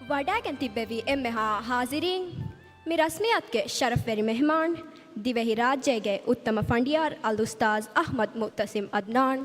වඩාගෙන් තිබෙවි එම්මෙහා හාසිරීන් මේ රස්මියත්ගේ ශරෆ් වෙරි මෙහමාන් දිවෙහි රාජ්‍යයේ උත්තම ෆන්ඩියාර් අල් උස්තාස් අහ්මද් මුත්තසිම් අද්නාන්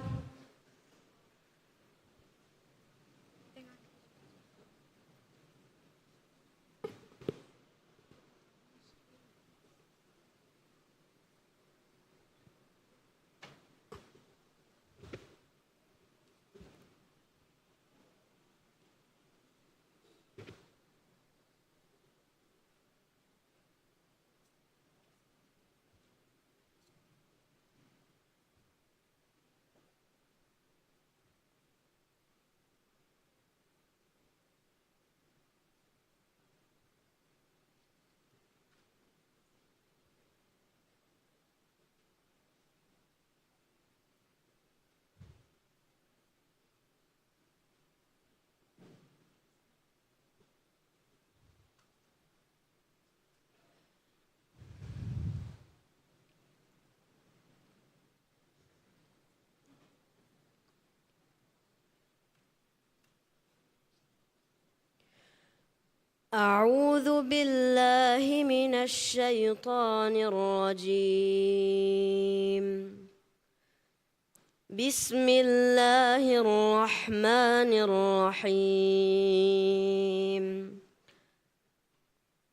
أعوذ بالله من الشيطان الرجيم بسم الله الرحمن الرحيم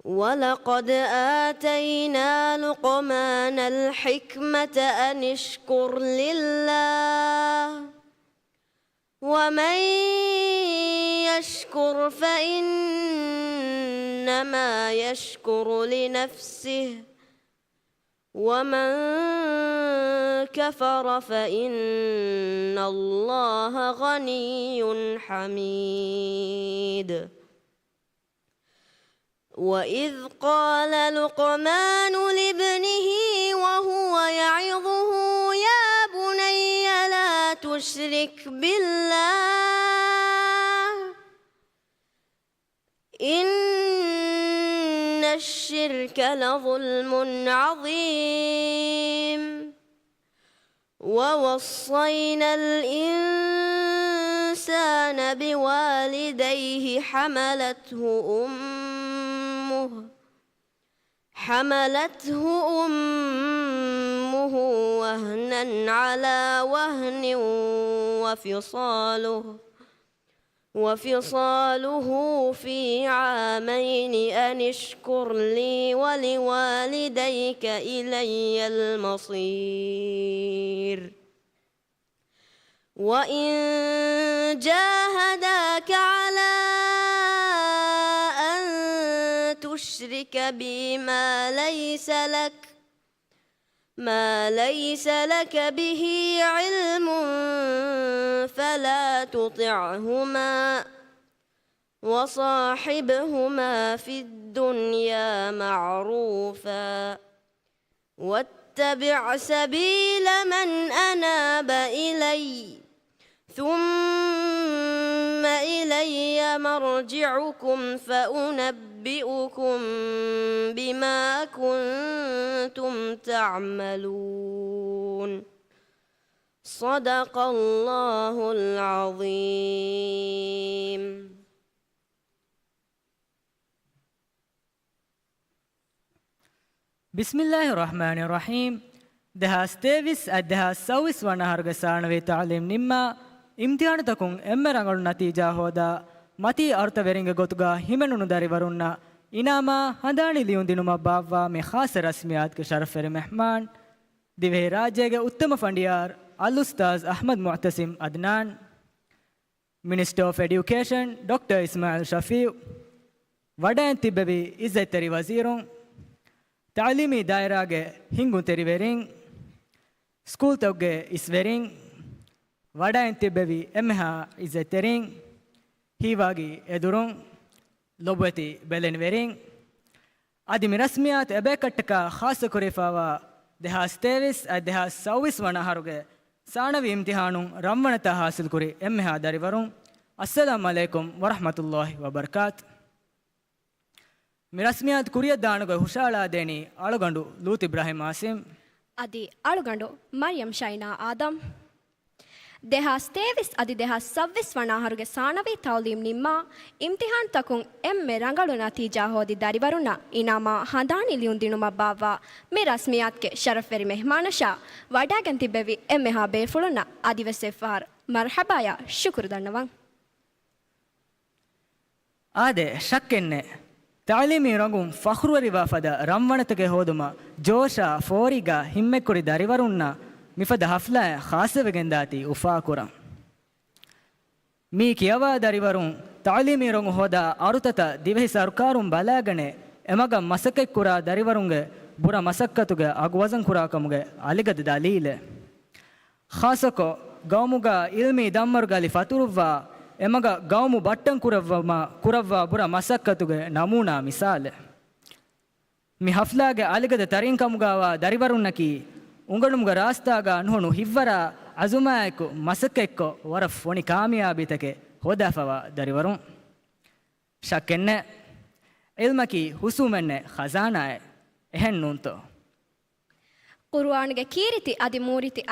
ولقد آتينا لقمان الحكمة أن اشكر لله ومن يشكر فإنما يشكر لنفسه ومن كفر فإن الله غني حميد وإذ قال لقمان لابنه وهو يعظه يا بني لا تشرك بالله إن الشرك لظلم عظيم ووصينا الإنسان بوالديه حملته أمه وهنا على وهن وفصاله في عامين أن اشكر لي ولوالديك إلي المصير وإن جاهداك على أن تشرك بي ما ليس لك به علم فلا تطعهما وصاحبهما في الدنيا معروفا واتبع سبيل من أناب إلي ثم إلي مرجعكم فأنبئكم بما كنتم تعملون صدق الله العظيم. بسم الله الرحمن الرحيم. دهاس تيفيس الدهاس سويس ونهارغ سانوي تعليم نما امتحان تكون امرانغل نتيجة هودا متي أرتا ورنگ گوتگا همنونو داري ورونا إناما هنداني ليون دينوما باوا میں خاص رسمیات کے شرف مہمان دیوہ راجے کے اتم فنڈیار الأستاذ أحمد Mutasim أدنان Minister of Education Dr. Ismail Shafiq وڈائن تببی عزت تری وزیروں تعلیمی دائرہ کے ہنگوں تری ویرنگ سکول توگے اس ویرنگ وڈائن تببی امہا عزت ترنگ ہی واگی ادروں لوبتی بیلن ویرنگ آدمی رسمیات ابے کٹکا خاص کریفاوا دہاس تیویس دہاس سویس ونہارگے ثانوی امتحانوں رمونتا حاصل کری امہا داری وروں السلام علیکم ورحمۃ اللہ وبرکاتہ میرسمیات کوریت دانگو ಹುಷಾಳ ದೇನಿ ಅಳುಗಂಡು ಲೂತ್ ಇಬ್ರಾಹಿಂ ಆಸಿಂ ಅದಿ ಅಳುಗಂಡು ಮರಿಯಂ ಶೈನಾ ಆದಂ දෙහස් තේවිස් අධි දෙහස් සව්විස් වනාහරුගේ සානවී තවලීම් නිම්මා ඉම්තිහාන් තකුන් එම්මෙ රංගලු නතීජා හෝදි දරිවරුණ ඉනාමා හඳානි ලියුන් දිනුම බාවා මේ රස්මියාත්ගේ ශරෆ්වෙරි මෙහමානෂා වඩාගෙන් තිබෙවි එම්මෙ හා බේෆුළුණ අදිවසෙෆාර් මර්හබාය ශුකුරු දන්නවන් ආදේ ශක්කෙන්නේ ತಾಲೀಮಿ ರಂಗುಂ ಫಖ್ರುವರಿ ವಾಫದ ರම්වණතಗೆ ಹೋದುಮ ಜೋಶಾ ಫೋರಿಗಾ ಹಿಮ್ಮೆಕ್ಕುರಿ ದರಿವರುಣ್ಣ ಮಿಫದ ಹಫ್ಲಾ ಖಾಸವೆಗೆನ್ ದಾತಿ ಉಫಾ ಕುರಂ ಮೀ ಕಿಯವಾ ದರಿವರುಂ ತಾಲೀಮಿ ರಂಗು ಹೋದ ಅರುತತ ದಿವೆಹಿ ಸರ್ಕಾರುಂ ಬಲಾಗಣೆ ಎಮಗ ಮಸಕೆ ಕುರ ದರಿವರುಂಗೆ ಬುರ ಮಸಕ್ಕತುಗೆ ಅಗ್ವಜನ್ ಕುರಾಕಮುಗೆ ಅಲಿಗದ ದಲೀಲೆ ಖಾಸಕೋ ಗೌಮುಗ ಇಲ್ಮಿ ದಮ್ಮರುಗಲಿ ಫತುರುವ್ವಾ ಎಮಗ ಗೌಮು ಬಟ್ಟಂ ಕುರವ್ವ ಬುರ ಮಸಕ್ಕತುಗೆ ನಮೂನಾ ಮಿಸಾಲೆ ಮಿ ಹಫ್ಲಾಗೆ ಅಲಿಗದ ತರಿನ್ ಕಮುಗಾವ ದರಿವರುನ್ನಕಿ ಉಂಗಳುಮ್ಗ ರಾಸ್ತಾಗ ಅನ್ಹೊಣು ಹಿವ್ವರ ಅಜುಮಾಯಕು ಮಸಕ್ಕೆಕ್ಕೊ ವರ ಫೋಣಿ ಕಾಮಿಯಾಬಿತಕೆ ಹೋದಾಫವ ದರಿವರುಂ ಶಕ್ಕೆನ್ನೆ ಇಲ್ಮಕಿ ಹುಸೂಮೆನ್ನೆ ಖಜಾನಾಯೆ ಎಹೆನ್ ನೂಂತೋ ಕುರ್ಆನ್ಗೆ ಕೀರಿತಿ ಅದಿ ಮೂರಿತಿ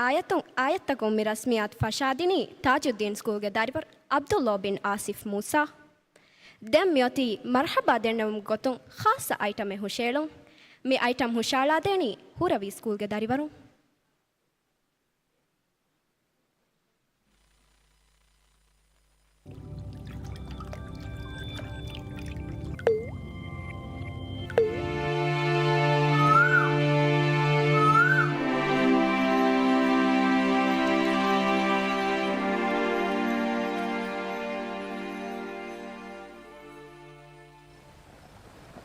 ಆಯತ್ತಕೊಂ ಮಿ ರಸ್ಮಿಯಾತ್ ಫಶಾದಿನಿ ತಾಜುದ್ದೀನ್ ಸ್ಕೂಲ್ಗೆ ದರಿವರ್ ಅಬ್ದುಲ್ಲಾ ಬಿನ್ ಆಸಿಫ್ ಮೂಸಾ ದೆಮ್ ಯತಿ ಮರ್ಹಬಾ ದೆನ್ನಂ ಗೊತ್ತುಂ ಖಾಸ ಐಟಮೆ ಹುಶೇಳುಂ ಮಿ ಐಟಮ್ ಹುಶಾಳಾ ದೇನಿ ಹುರವಿ ಸ್ಕೂಲ್ಗೆ ದರಿವರುಂ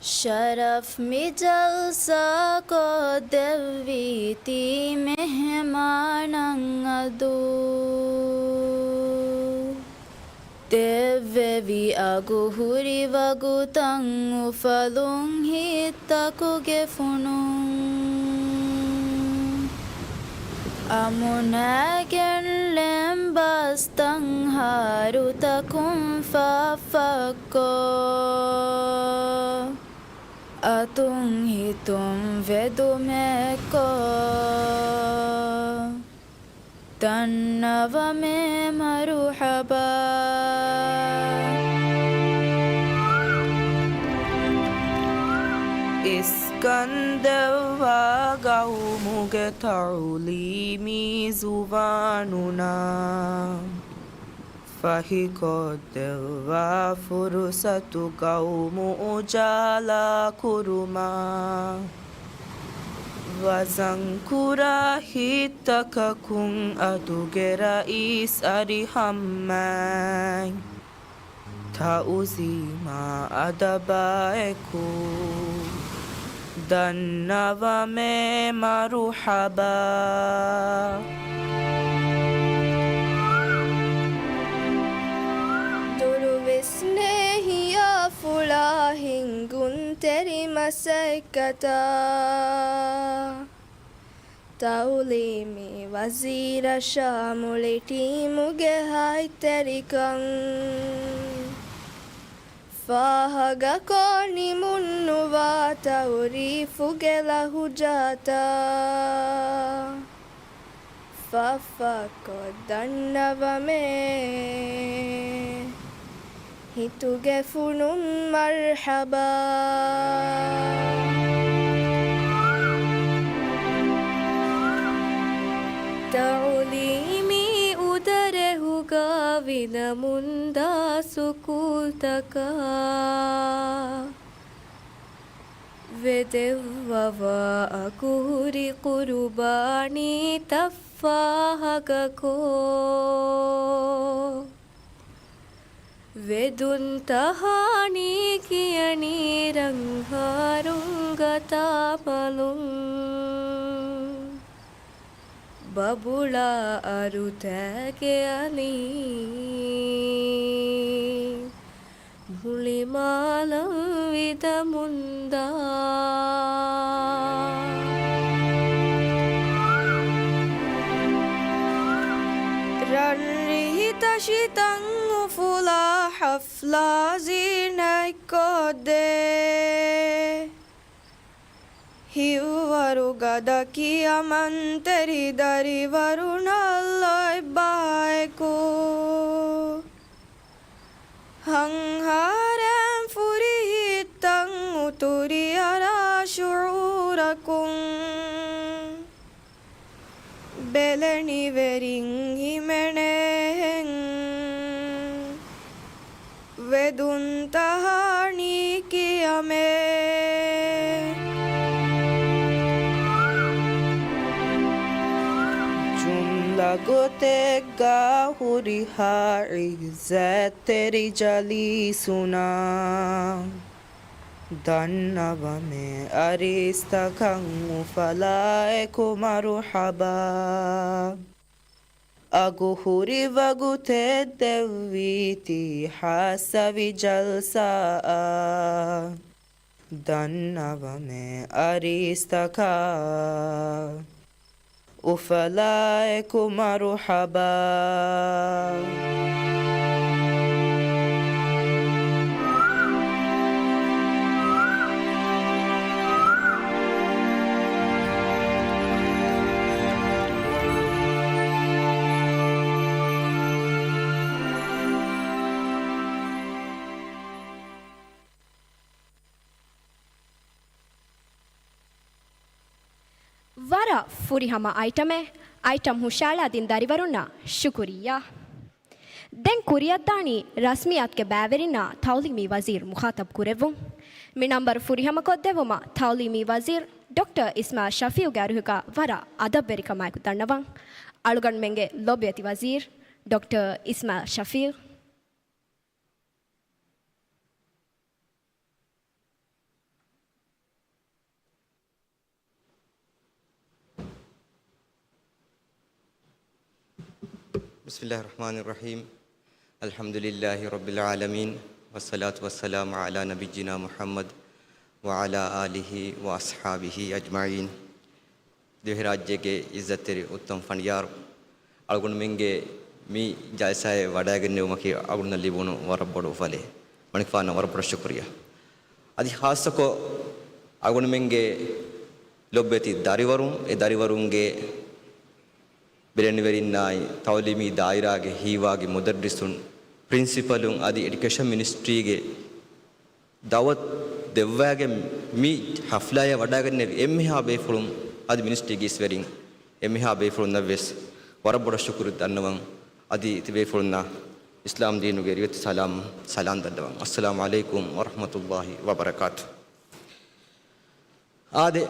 शरफ में जलसा को देवीती मेहमानंगदू देवी अगुहुरी वगु तंगु फलुंग हितकुगे फुनुं अमुनागन लेम्बस्तं हारुतकुं फफको अतुं हितुं वेदुमेको तन्नवमे मरुहबा इस्कंदवा गौमुगे तौलीमी जुबानुना ಫಹಿಕೋದ್ದೆವ್ವಾ ಫುರುಸತು ಗೌಮು ಉಜಾಲಾ ಕುರುಮಾ ವಜಂಕುರ ಹಿತ್ತಕಕುಂ ಅದುಗೆರ ಈಸ್ ಅರಿಹಮ್ಮೈ ಥೌಝೀಮಾ ಅದಬಾಯಕು ದನ್ನವಮೆ ಮರುಹಬಾ स्नेहिया फुला हिंगुन तेरी मसकता तौलीमी वजीर शामुली टीमुगे हाय तेरी कंग फाहगा कोनी मुन्नुवा तौरीफुगे लहुजाता फफको दन्नवमे हितुगे फुनुन मर्हबा तौलीमी उदरे हुगा विनमुंदा सुकूतका वेदेव्ववा अकुरी कुरुबानी तफ्फाहगको वेदुन तहानी कियनी रंगारुंगतापलुं बबुला अरुतके अली भुलिमालं विदमुंदा रन्रिहितशितं फुला हफला जीनैकोदे හිව්වරු ගද කියමන්තරි දරිවරුණල්ලොයි බායකෝ හංහාරෑම් ෆුරිහිත්තං උතුරි අරාශුරකුන් බෙලනිවෙරින් හිමෙනෙහෙන් වෙදුන්තහානී කියමේ jumla gotega huriha izzateri jalisuna dannawa me aristakan ufalaeku maruhaba agu huri wagu teddevviti hasavi jalsaa dannawa me aristaka ufalaiku maruhaba ವರ ಫುರಿಹಮ ಐಟಮೆ ಐಟಮ್ ಹುಷಾಳಾದಿನ್ ದರಿವರುನ್ನ ಶುಕುರಿಯಾ ದೆನ್ ಕುರಿಯದ್ದಾಣಿ ರಸ್ಮಿಯಾತ್ಗೆ ಬ್ಯಾವೆರಿನ ತೌಲಿಮಿ ವಜೀರ್ ಮುಖಾತಬ್ ಕುರೆವು ಮಿ ನಂಬರ್ ಫುರಿಹಮ ಕೊದ್ದೆವುಮ ತೌಲಿಮಿ ವಜೀರ್ ಡಾಕ್ಟರ್ ಇಸ್ಮಾ ಶಫೀವ್ ಗಾರುಹುಗ ವರ ಅದಬ್ಬೆರಿಕ ಮಾಯ್ಕು ತಣ್ಣವಂ ಅಳುಗಣ್ ಮೆಂಗೆ ಲೊಬ್ಯತಿ ವಜೀರ್ ಡಾಕ್ಟರ್ ಇಸ್ಮಾ ಶಫೀವ್ بسم الله الرحمن الرحيم الحمد لله رب العالمين والصلاة والسلام على نبينا محمد وعلى آله وأصحابه أجمعين දෙවි රාජ්‍යයේ ඉස්සතේ උත්තම ෆණියාර අලගොන් මින්ගේ මී ජයසය වඩාගෙන උමකී අගුණ ලිබුණු වරබඩු ෆලේ මණිකපාන වරපර ශුක්‍රියා අදි ખાસකෝ අගුණ මින්ගේ ලොබ්බෙති දරිවරුන් ඒ දරිවරුන්ගේ බෙරෙන්වරින්නයි තවලිමි දායිරාගේ හීවාගේ මුදර්රිසුන් ප්‍රින්සිපලුන් අදි එඩියුකේෂන් මිනිස්ට්‍රීගේ දවත් දෙව්වාගේ මී හෆ්ලාය වඩාගෙන එම්හා බේෆුරුම් අදි මිනිස්ට්‍රීගේ ස්වරින් එම්හා බේෆුරුන් නවෙස් වරබොඩ ශුක්‍රු දන්නවන් අදි තිබේෆුරුන්නා ඉස්ලාම් දීනුගේ රියත් සලාම් දන්නවන් අස්සලාමු අලයිකුම් වරහමතුල්ලාහි වබරකාතු ආදේ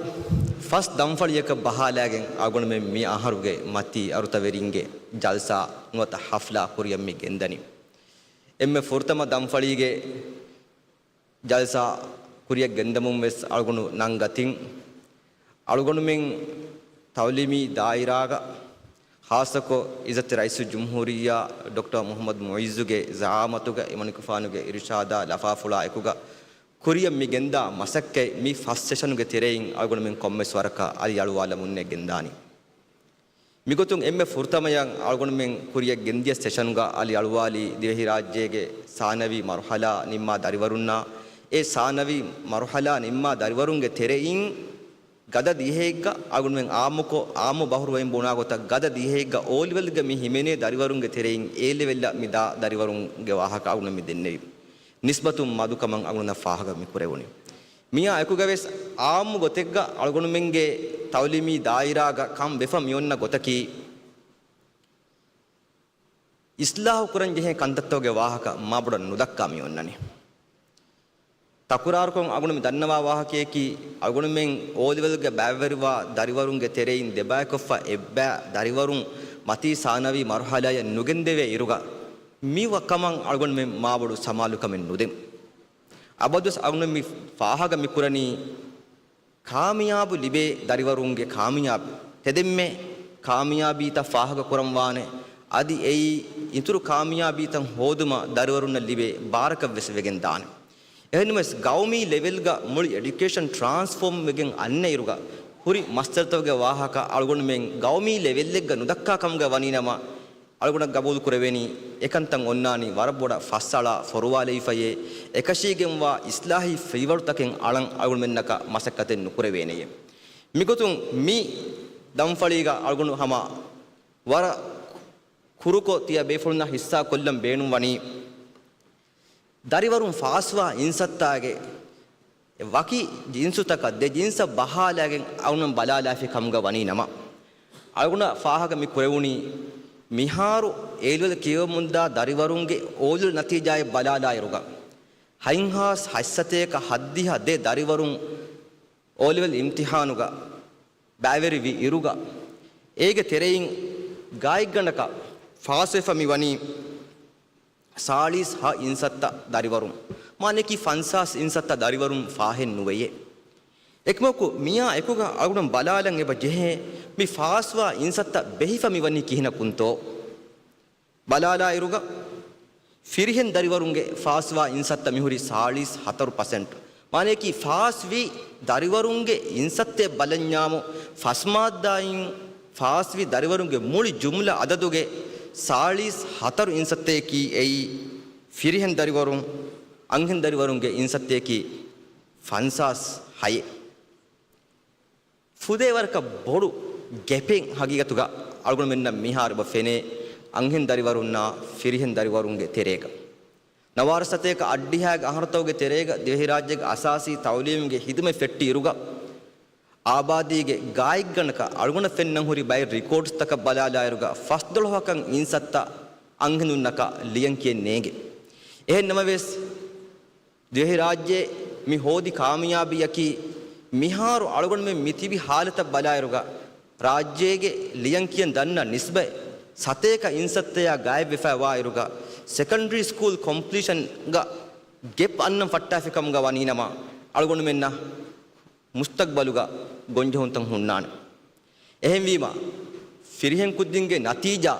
ෆස් දම්ෆලියක බහාලාගෙන් ආගොණ මේ ආහාරුගේ මති අරුතවරින්ගේ ජල්සා නුවත හෆ්ලා කුරියම් මේ ගෙන්දනි එම්මේ ෆුර්තම දම්ෆලිගේ ජල්සා කුරිය ගෙන්දමුම් වෙස් අලගොණු නං ගතින් අලගොණු මෙන් තවලිමි දායිරාග ખાસකෝ ඉසත් රයිසු ජුම්හූරියා ડોક્ટર මොහම්මද් මුයිසුගේ ජාමතුගේ ඉමනිකුෆානුගේ ඉර්ෂාදා ලෆාෆුලා එකුගා කුරියම් මි ගෙන්දා මසක්කේ මි ෆස් සෙෂනුගේ තෙරෙයින් අලගොණ මෙන් කොම්මස් වරක අලි යලුවාල මුන්නේ ගෙන්දානි මිගොතුන් එම්මේ ෆුර්තමයන් අලගොණ මෙන් කුරිය ගෙන්දිය සෙෂනුගා අලි යලුවාලි දෙවි රාජ්‍යයේ සානවි මර්හලා නිම්මා දරිවරුන්නා ඒ සානවි මර්හලා නිම්මා දරිවරුන්ගේ තෙරෙයින් ගද දිහෙග්ග අලගොණ මෙන් ආමුකෝ ආමු බහුරු වයින් බොනා ගොත ගද දිහෙග්ග ඕලිවල්ගේ මි හිමෙනේ දරිවරුන්ගේ තෙරෙයින් ඒ ලෙවල්ල මිදා දරිවරුන්ගේ වාහක අලගොණ මි දෙන්නේ නිස්බතුම් මදුකමන් අගුණ ෆාහග මිකුරෙවුනි මියා අකුගවෙස් ආම්මු ගොතෙක්ග අලගොණු මෙන්ගේ තවලිමි දායිරාග කම් වෙෆ මියොන්න ගොතකි ඉස්ලාහ් කුරන් ජෙහෙ කන්තත්තෝගේ වාහක මාබුඩ නුදක්කා මියොන්නනි තකුරාරකොන් අගුණ මි දන්නවා වාහකයේකි අගුණ මෙන් ඕලිවල්ගේ බෑවරිවා දරිවරුන්ගේ තෙරෙයින් දෙබායකොෆා එබ්බා දරිවරුන් මති සානවි මර්හලය නුගෙන් දෙවේ ඉරුගා මීව කමං අලගොන් මෙ මාබඩු සමාලුකමෙන් නුදෙම් අබදුස් අගුණ මි ෆාහග මිකුරණී කාමියාබු ලිබේ දරිවරුන්ගේ කාමියාබ තෙදෙම්මේ කාමියාබීත ෆාහග කුරම් වානේ අදි එයි ඉතුරු කාමියාබීතන් හෝදුම දරිවරුන්න ලිබේ බාරක වෙස වෙගෙන් දාන එහෙනමස් ගෞමී ලෙවල් ග මුළි এডুকেෂන් ට්‍රාන්ස්ෆෝම් වෙගෙන් අන්න ඉරුග හුරි මස්තරතවගේ වාහක අලගොන් මෙන් ගෞමී ලෙවල් එක නුදක්කා කම්ග වනිනම අලගොණ ගබූල් කුරවෙනි එකන්තන් ඔන්නානි වරබොඩ ෆස්සලා ෆොරුවාලෙයිෆයේ එකශීගෙන් වා ඉස්ලාහි ෆීවර්තකෙන් අලන් අලගොණ මෙන්නක මසක්කතෙන් නුකුරවෙනිය මිගොතුන් මි දම්ෆලීග අල්ගොනු හම වර කුරුකෝ තිය බේෆුල්න හිස්සා කොල්ලම් බේනුම් වනි දරිවරුන් ෆාස්වා ඉන්සත්තාගේ වකි ජින්සුතක දෙ ජින්ස බහාලාගෙන් අවුනම් බලාලාෆි කම්ග වනි නම අල්ගොන ෆාහක මි කුරෙවුනි මිහාරු ඒල්වල කියව මුන්දා දරිවරුන්ගේ ඕලුල් නතිජාය බලාලායරුග හයින්හාස් හස්සතේක හද්දිහ දෙ දරිවරුන් ඕලෙවල් ඉම්තිහානුග බෑවරි වි ඉරුග ඒගේ තෙරෙයින් ගායිගණක ෆාසෙෆමි වනි සාලිස් හා ඉන්සත්ත දරිවරුන් මානෙකි ෆන්සාස් ඉන්සත්ත දරිවරුන් ෆාහෙන් නුවයේ එක්මකු මියා එකුග අගුණම් බලාලන් එබ ජෙහෙ මි ෆාස්වා ඉන්සත්ත බෙහිෆමි වනි කිහින කුන්තෝ බලාලා ඉරුග ෆිරිහෙන් දරිවරුන්ගේ ෆාස්වා ඉන්සත්ත මිහුරි සාලිස් 4% මානෙකි ෆාස්වි දරිවරුන්ගේ ඉන්සත්තේ බලඤ්ඤාමු ෆස්මාද්දායින් ෆාස්වි දරිවරුන්ගේ මුළි ජුම්ලා අදදුගේ සාලිස් 4 ඉන්සත්තේ කි එයි ෆිරිහෙන් දරිවරුන් අංහෙන් දරිවරුන්ගේ ඉන්සත්තේ කි ෆන්සාස් 6 ෆුදේ වර්ක බොඩු ගැපෙන් හගීගතුග අල්ගොන මෙන්න මිහාර බෆෙනේ අංහෙන් දරිවරුන්නා ෆිරිහෙන් දරිවරුන්ගේ තෙරේක නවාරසතේක අඩ්ඩිහාග අහරතවගේ තෙරේග දෙවහි රාජ්‍යගේ අසාසී තවලීම්ගේ හිදමේ ෆෙට්ටි ඉරුග ආබාදීගේ ගායික් ගණක අල්ගොන ෆෙන්නම් හුරි බයි රිකෝඩ්ස් තක බලාලා ඉරුග ෆස් 12කන් ඉන්සත්ත අංහෙනුන්නක ලියන් කියන්නේගේ එහෙන් නම වෙස් දෙවහි රාජ්‍යයේ මි හෝදි කාමියාබියකි මිහාරු අල්ගොන මේ මිතිබි හාලත බලා ඉරුග රාජ්‍යයේ ලියන් කියන දන්න නිස්බය සතේක ඉන්සත්තය ගාය වෙෆවා ඉරුග secondary school completion ga gap annam fattafikam ga waninama algonu menna mustaqbaluga gonjahuntan hunnan ehem wima firihen kuddinge natija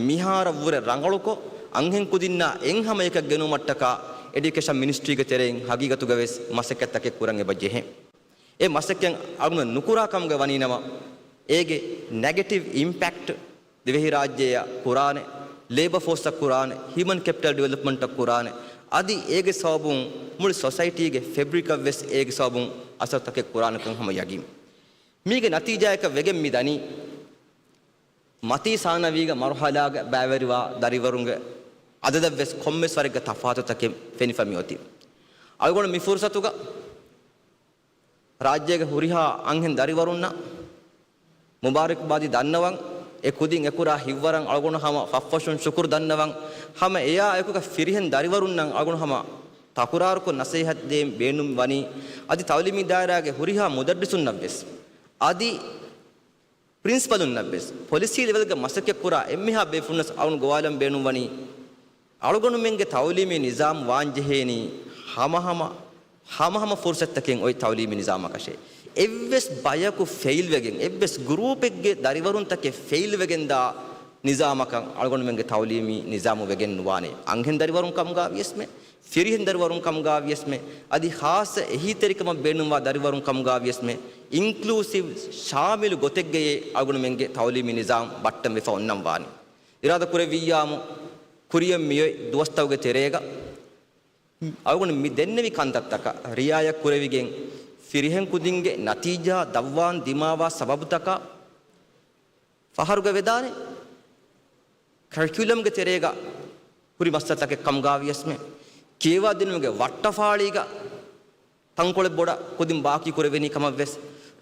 mihara wure rangaluko anghen kudinna enhama ekak genu mattaka education ministry ge tereng hagigatu ga wes masekatake kurang ebajehe e masekken aguna nukura kam ga waninama ege negative impact devehi rajya kurane labor force kurane human capital development kurane adi ege sabun mul society ge fabric of west ege sabun asatake kurane kan hama yagim mige natija එක වෙගෙන් මිදනි මති සානවීග මරහලාග බෑවරිවා දරිවරුන්ගේ අදද වෙස් කොම්මස් වර්ග තෆාතුතක ෆෙනිෆමියොති අල්ගොන මි ෆුර්සතුග රාජ්‍යයේ හුරිහා අංහෙන් දරිවරුන්නා මුබාරක් බාදි දන්නවන් e kudin ekura hivwaran algonu hama faffashun shukur dannawan hama eya ekuka firihen dariwarunnan algonu hama takuraruko nasihat dem beenum wani adi tawlimi dairage huriha mudarrisun nabbes adi principalun nabbes policy level ga masake kura emmiha befunnas awun gowalam beenum wani algonu menge tawlimi nizam wanjeheni hama fursattaken oi tawlimi nizam akashe එව්වස් බයකු ෆෙයිල් වෙගෙන් එව්වස් group එකගේ දරිවරුන් තකේ ෆෙයිල් වෙගෙන් දා නිසාමකන් අල්ගොන මෙන්ගේ තවලීමි නිසාමු වෙගෙන් නුවානේ අංහෙන් දරිවරුන් කම් ගාවියස්මේ ෆිරිහෙන් දරිවරුන් කම් ගාවියස්මේ අදි ખાસ එහි තරිකම බෙන්නුවා දරිවරුන් කම් ගාවියස්මේ ඉන්ක්ලූසිව් ශාමිලු ගොතෙක්ගේ අල්ගොන මෙන්ගේ තවලීමි නිසාම් බට්ටම් වෙෆ ඔන්නම් වානේ ඉරාද කුරේ වියාමු කුරියම් මිය දුවස්තවගේ තෙරේග අල්ගොන මි දෙන්නෙවි කන්තත්තක රියාය කුරෙවිගෙන් firihen kudinge natija davwan dimawa sababutaka faharuga vedane curriculum ge terega puri mastatake kamgaviyasme kewa dinuge wattafaaliga tankole boda kudin baaki kureveni kamavves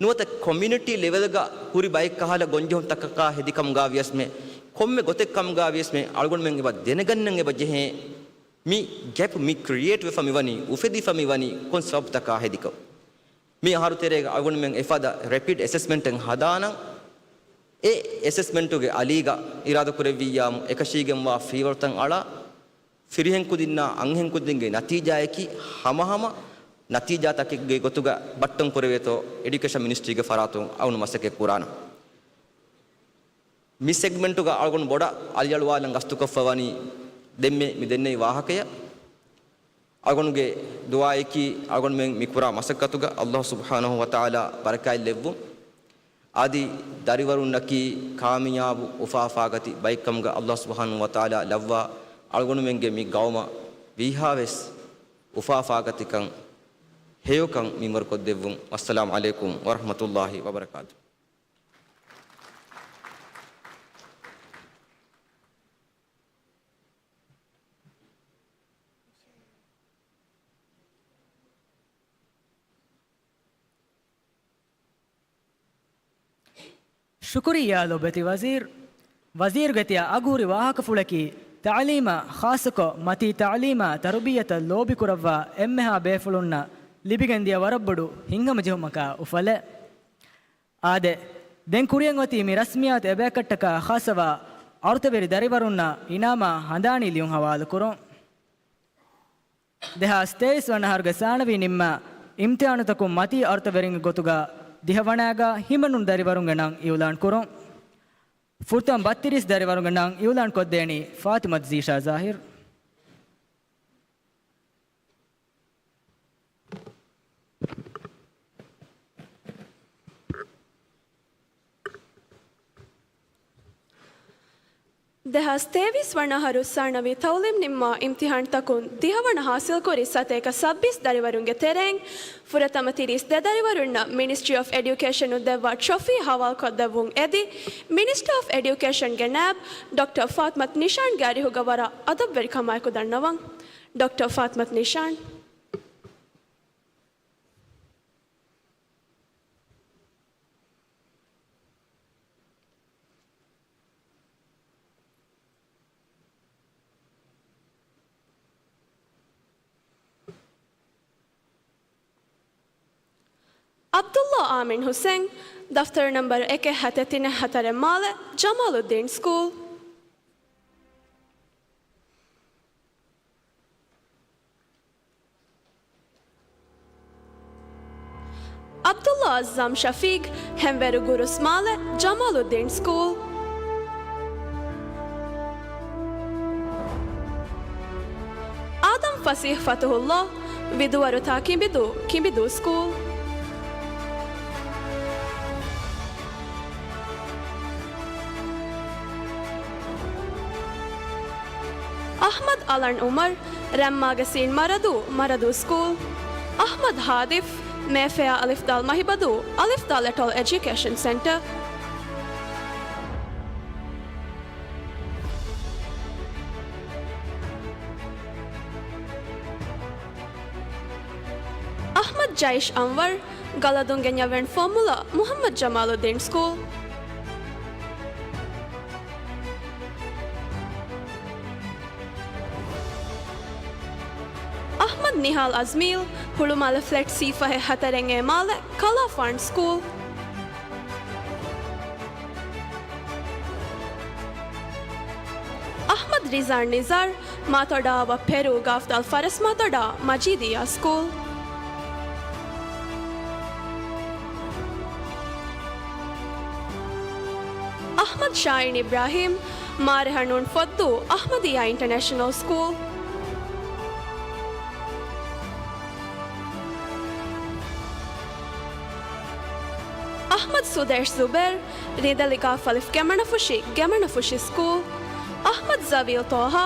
nuwata community level ga puri bike kahala gonjhon takaka hedi kamgaviyasme komme gotek kamgaviyasme algon menge ba denegannan eba jehe mi gap mi create we famiwani ufedi famiwani kon sababutaka hediko මේ අහරු තෙරේක අගොන මෙන් එෆද rapid assessment එක හදානම් ඒ assessment උගේ අලීගා ඉරාද කුරෙවියාම් එකශීගෙන් වා ෆීවර්තන් අලා ෆිරිහෙන් කුදින්නා අංහෙන් කුදින්ගේ නතිජායකි හමහම නතිජා තකගේ ගොතුගා බට්ටම් කුරවේතෝ education මිනිස්ට්‍රීගේ ෆරාතුන් අවුන මසකේ කුරාන මි segment උගේ අගොන බොඩ අලියලු වාලන් ගස්තුකෆවනි දෙම්මේ මි දෙන්නේ වාහකය අගොනුගේ දුආයකි අගොන් මෙන් මිකුරා මසකතුග අල්ලාහ් සුබ්හානහු වතාලා බරකයි ලෙව්වු ආදි දරිවරුන්නකි කාමියාබු උෆාෆාගති බයිකම්ග අල්ලාහ් සුබ්හානහු වතාලා ලව්වා අගොනු මෙන්ගේ මි ගවම විහාවෙස් උෆාෆාගතිකන් හේයකම් මිමර කොත් දෙවුම් අස්සලාමු අලයිකුම් වරහමතුල්ලාහි වබරකාතු. ಶುಕ್ರಿಯಾ ಲೊಬತಿ ವಜೀರ್ ಗತಿಯ ಅಗೂರಿ ವಾಹಕ ಫುಳಕಿ ತಾಲೀಮ ಖಾಸಕೊ ಮತಿ ತಾಲೀಮ ತರಬಿಯತ ಲೋಬಿ ಕುರವ್ವ ಎಮ್ಮೆಹ ಬೇಫುಳುನ್ನ ಲಿಬಿಗಂದಿಯ ವರಬ್ಬಡು ಹಿಂಗಮ ಜಿಹುಮಕ ಉಫಲೆ ಆದೆ ದೆನ್ ಕುರಿಯಂಗೊತಿ ಮಿ ರಸ್ಮಿಯಾತ್ ಎಬೇಕಟ್ಟಕ ಖಾಸವ ಅರ್ತವೆರಿ ದರಿವರುನ್ನ ಇನಾಮ ಹಂದಾಣಿ ಲಿಯುಂ ಹವಾಲು ಕುರೊಂ ದೆಹಾಸ್ ತೇಸ್ ವನಹರ್ಗ ಸಾಣವಿ ನಿಮ್ಮ ಇಮ್ತಿಹಾನುತಕು ಮತಿ ಅರ್ತವೆರಿಂಗ ಗೊತುಗ ದಿಹವಣಾಗ ಹಿಮನುನ್ ದರಿವರುಂಗ ನಂ ಇವುಲಾನ್ ಕುರೊಂ ಫುರ್ತಂ 32 ದರಿವರುಂಗ ನಂ ಇವುಲಾನ್ ಕೊದ್ದೇಣಿ ಫಾತಿಮತ್ ಝೀಶಾ ಜಾಹಿರ್. दहस 23 वर्णहरू साणवी तौलिम निम्मा इम्तिहान तकुन दिहवण हासिल कोरी सतेक 26 दरिवरुंगे तेरेंग फुरतम 32 दरिवरुन्न मिनिस्ट्री ऑफ एजुकेशन उद्देवा ट्रॉफी हवाल को देवुंग एदी मिनिस्टर ऑफ एजुकेशन गे नैब डॉक्टर फातमत निशान गारी हुगवरा अदब वेरिकमाय को दर्नवंग डॉक्टर फातमत निशान. अब्दुल्ला आमिन हुसैन दफ्तर नंबर 173 माले जमालुद्दीन स्कूल. अब्दुल्ला अज़्ज़म शफीक हेमवेरु गुरुस माले जमालुद्दीन स्कूल. आदम फसीह फतहुल्ला विदुवरु था किबिदु स्कूल. अहमद अलन उमर रम्मागसीन मरदू स्कूल. अहमद हादिफ मैफिया अलिफ्दाल महिबदू अलिफ्दाल atoll education center. Ahmed Zaish Anwar गलादुंगेन्यावेन फॉर्मूला मोहम्मद जमालुद्दीन स्कूल. अहमद निहाल अजमील हुलुमाल फ्लैट सीफा है हतरेंगे माल कला फंड स्कूल. अहमद रिजार निजार मातोडा व पेरू गाफ्ताल फरस मातोडा मजीदिया स्कूल. अहमद शाहीन इब्राहिम मारहनून फद्दू अहमदिया इंटरनेशनल स्कूल. अहमद सुदेश जुबैर रिदलिका फलिफ गेमरनफुशी स्कूल. अहमद जवील तोहा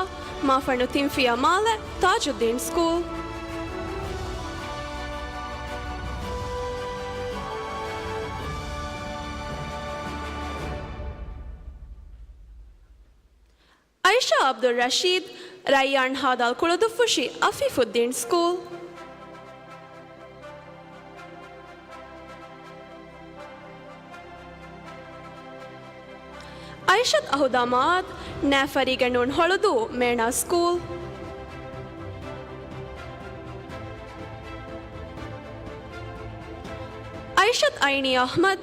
माफरनु तिमफिया माले ताजुद्दीन स्कूल. आयशा अब्दुल रशीद रायान हादाल कुलदुफुशी अफीफुद्दीन स्कूल. आयशत अहुदामात नैफरी गनून हलुदू मेना स्कूल. आयशत आइनी अहमद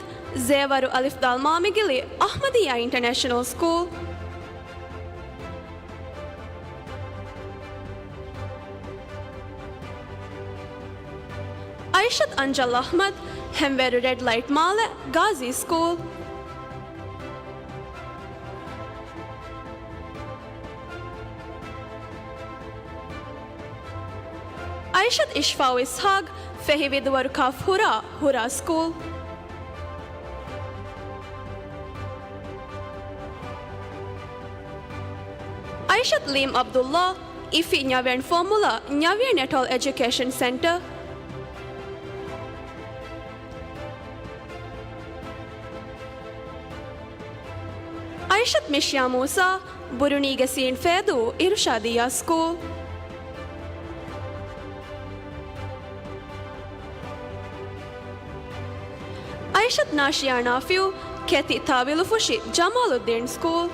जेवरु अलिफ्दाल मामिगिली अहमदिया इंटरनेशनल स्कूल. आयशत अंजल अहमद हेमवेरु red light Male Ghazee school. Aishath इशफाउ इसहाक फेहिविदवर काफ हुरा स्कूल. आयशत लीम अब्दुल्ला इफी न्यावेन formula न्यावेन atoll education centre. Aishat Mishya Musa Buruniga Sin Fedu Irshadiya School. Aishat Nashia Nafiu Keti Tawilufushi Jamaluddin School.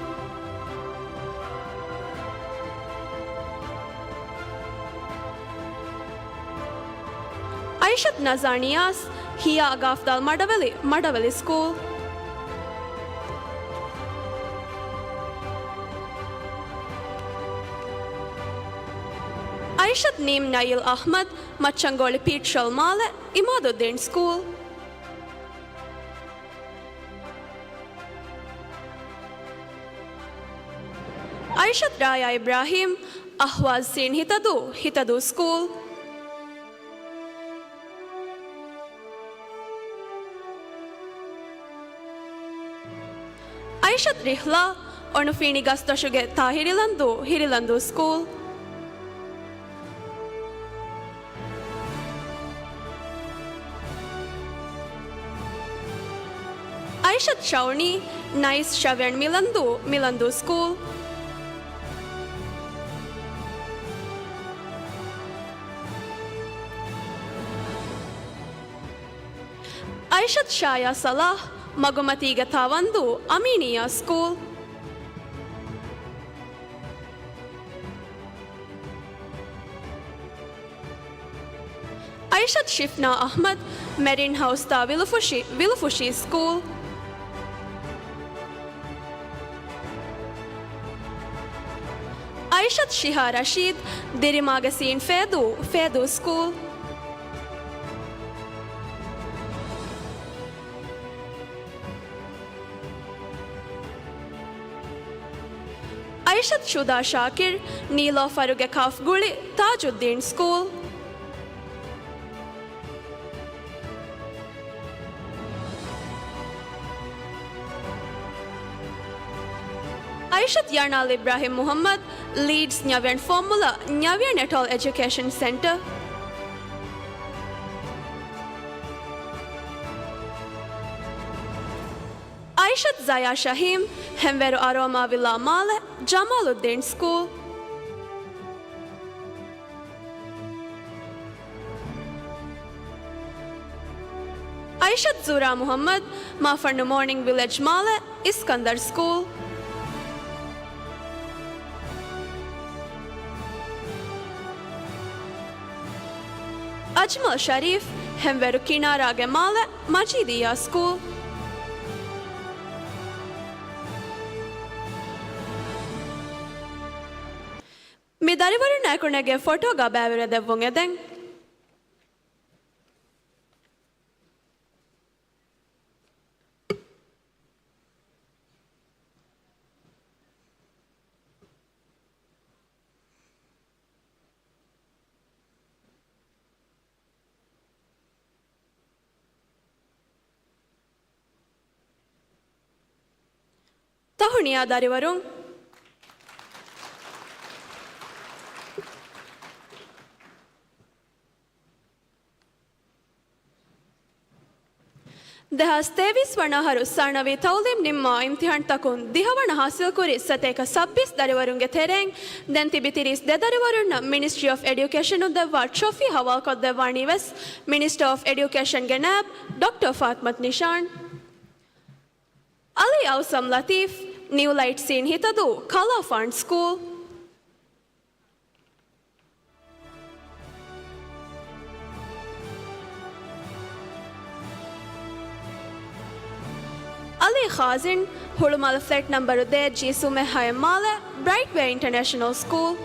Aishat Nazarnias Hiya Agafdal Madavali School. Aishat Neem Nail Ahmad Machangoli Pete Shalmale Imaduddin School. Aishat Raya Ibrahim Ahwaz Sin Hitadu School. Aishat Rihla Onufini Gastoshuge Hirilandu School. Aishat Shawnee Nice Shavan Milandu School. Aishat Shaya Salah Magumatiga Tawandu Aminiya School. Aishat Shifna Ahmad Marine House Ta Vilufushi School. Aishat Shiha Rashid Dirimagasin Fedu School. Aishat Shuda Shakir Neelo Faruge Kafguli Tajuddin School. Aishat Yarnal Ibrahim Muhammad leads Nyavian Formula Nyavian et al. Education Center. Aishat Zaya Shahim Hemveru Aroma Villa Male Jamaluddin School. Aishat Zura Muhammad Mafarnu Morning Village Male Iskandar School. Ajmal Sharif Hemveru Kinarage Male Majidiya School. Mi darivaru nakunege photo ga bævere devvunge den. Tahuniya darivarun दहास 23 वर्णहरु साणवी तौलिम निम्मा इम्तिहान तकुन दिहवण हासिल कुरी सतेक 26 दरिवरुंगे थेरेंग देंति बितिरिस दे दरिवरुन ministry of education उद्देवा trophy हवाल को देवानी वेस minister of education गनाब doctor Fathimath निशान Ali Ausam Latif New Light Scene Hitadu Kala Fund School. Ali Khazin Hulumal Flat Number De Jisume Hayamale Brightway International School.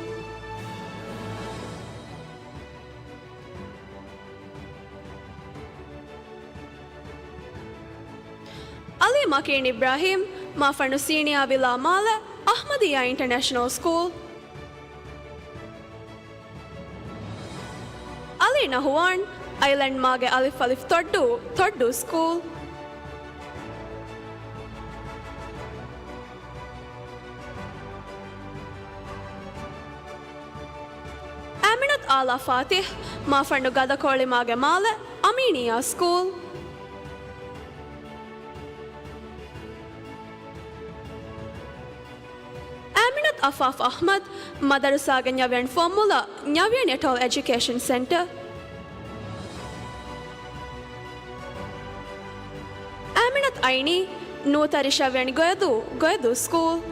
Ali Makin Ibrahim Mafarnusini Avila Male Ahmadiyya International School. Ali Nahuan Island Mage Alif Alif Toddu School. Aminat Ala Fatih Mafarnu Gadakoli Mage Male Aminiya School. Afaf Ahmad, Madarsaga Nyavian Formula, Nyavian et al. Education Center. Aminat Aini, Notarishavian Goedu School.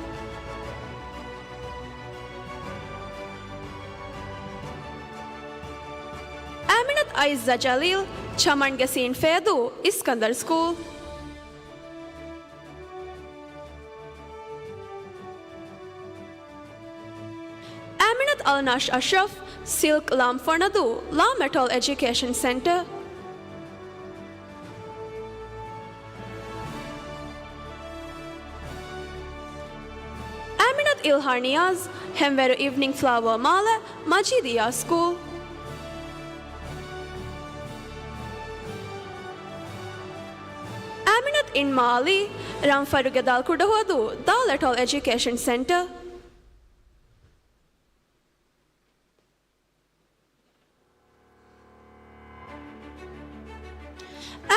Aminat Aizza Jalil, Chaman Gasin Fedu, Iskandar School. Aminat Alnash Ashraf, Silk Lam Fornadu, Lam et al. Education Center. Aminat Ilhar Niyaz, Hemveru Evening Flower Mala, Majidiya School. Aminat Inma Ali, Ramfaruga Dalkudahodu, Dal et al. Education Center.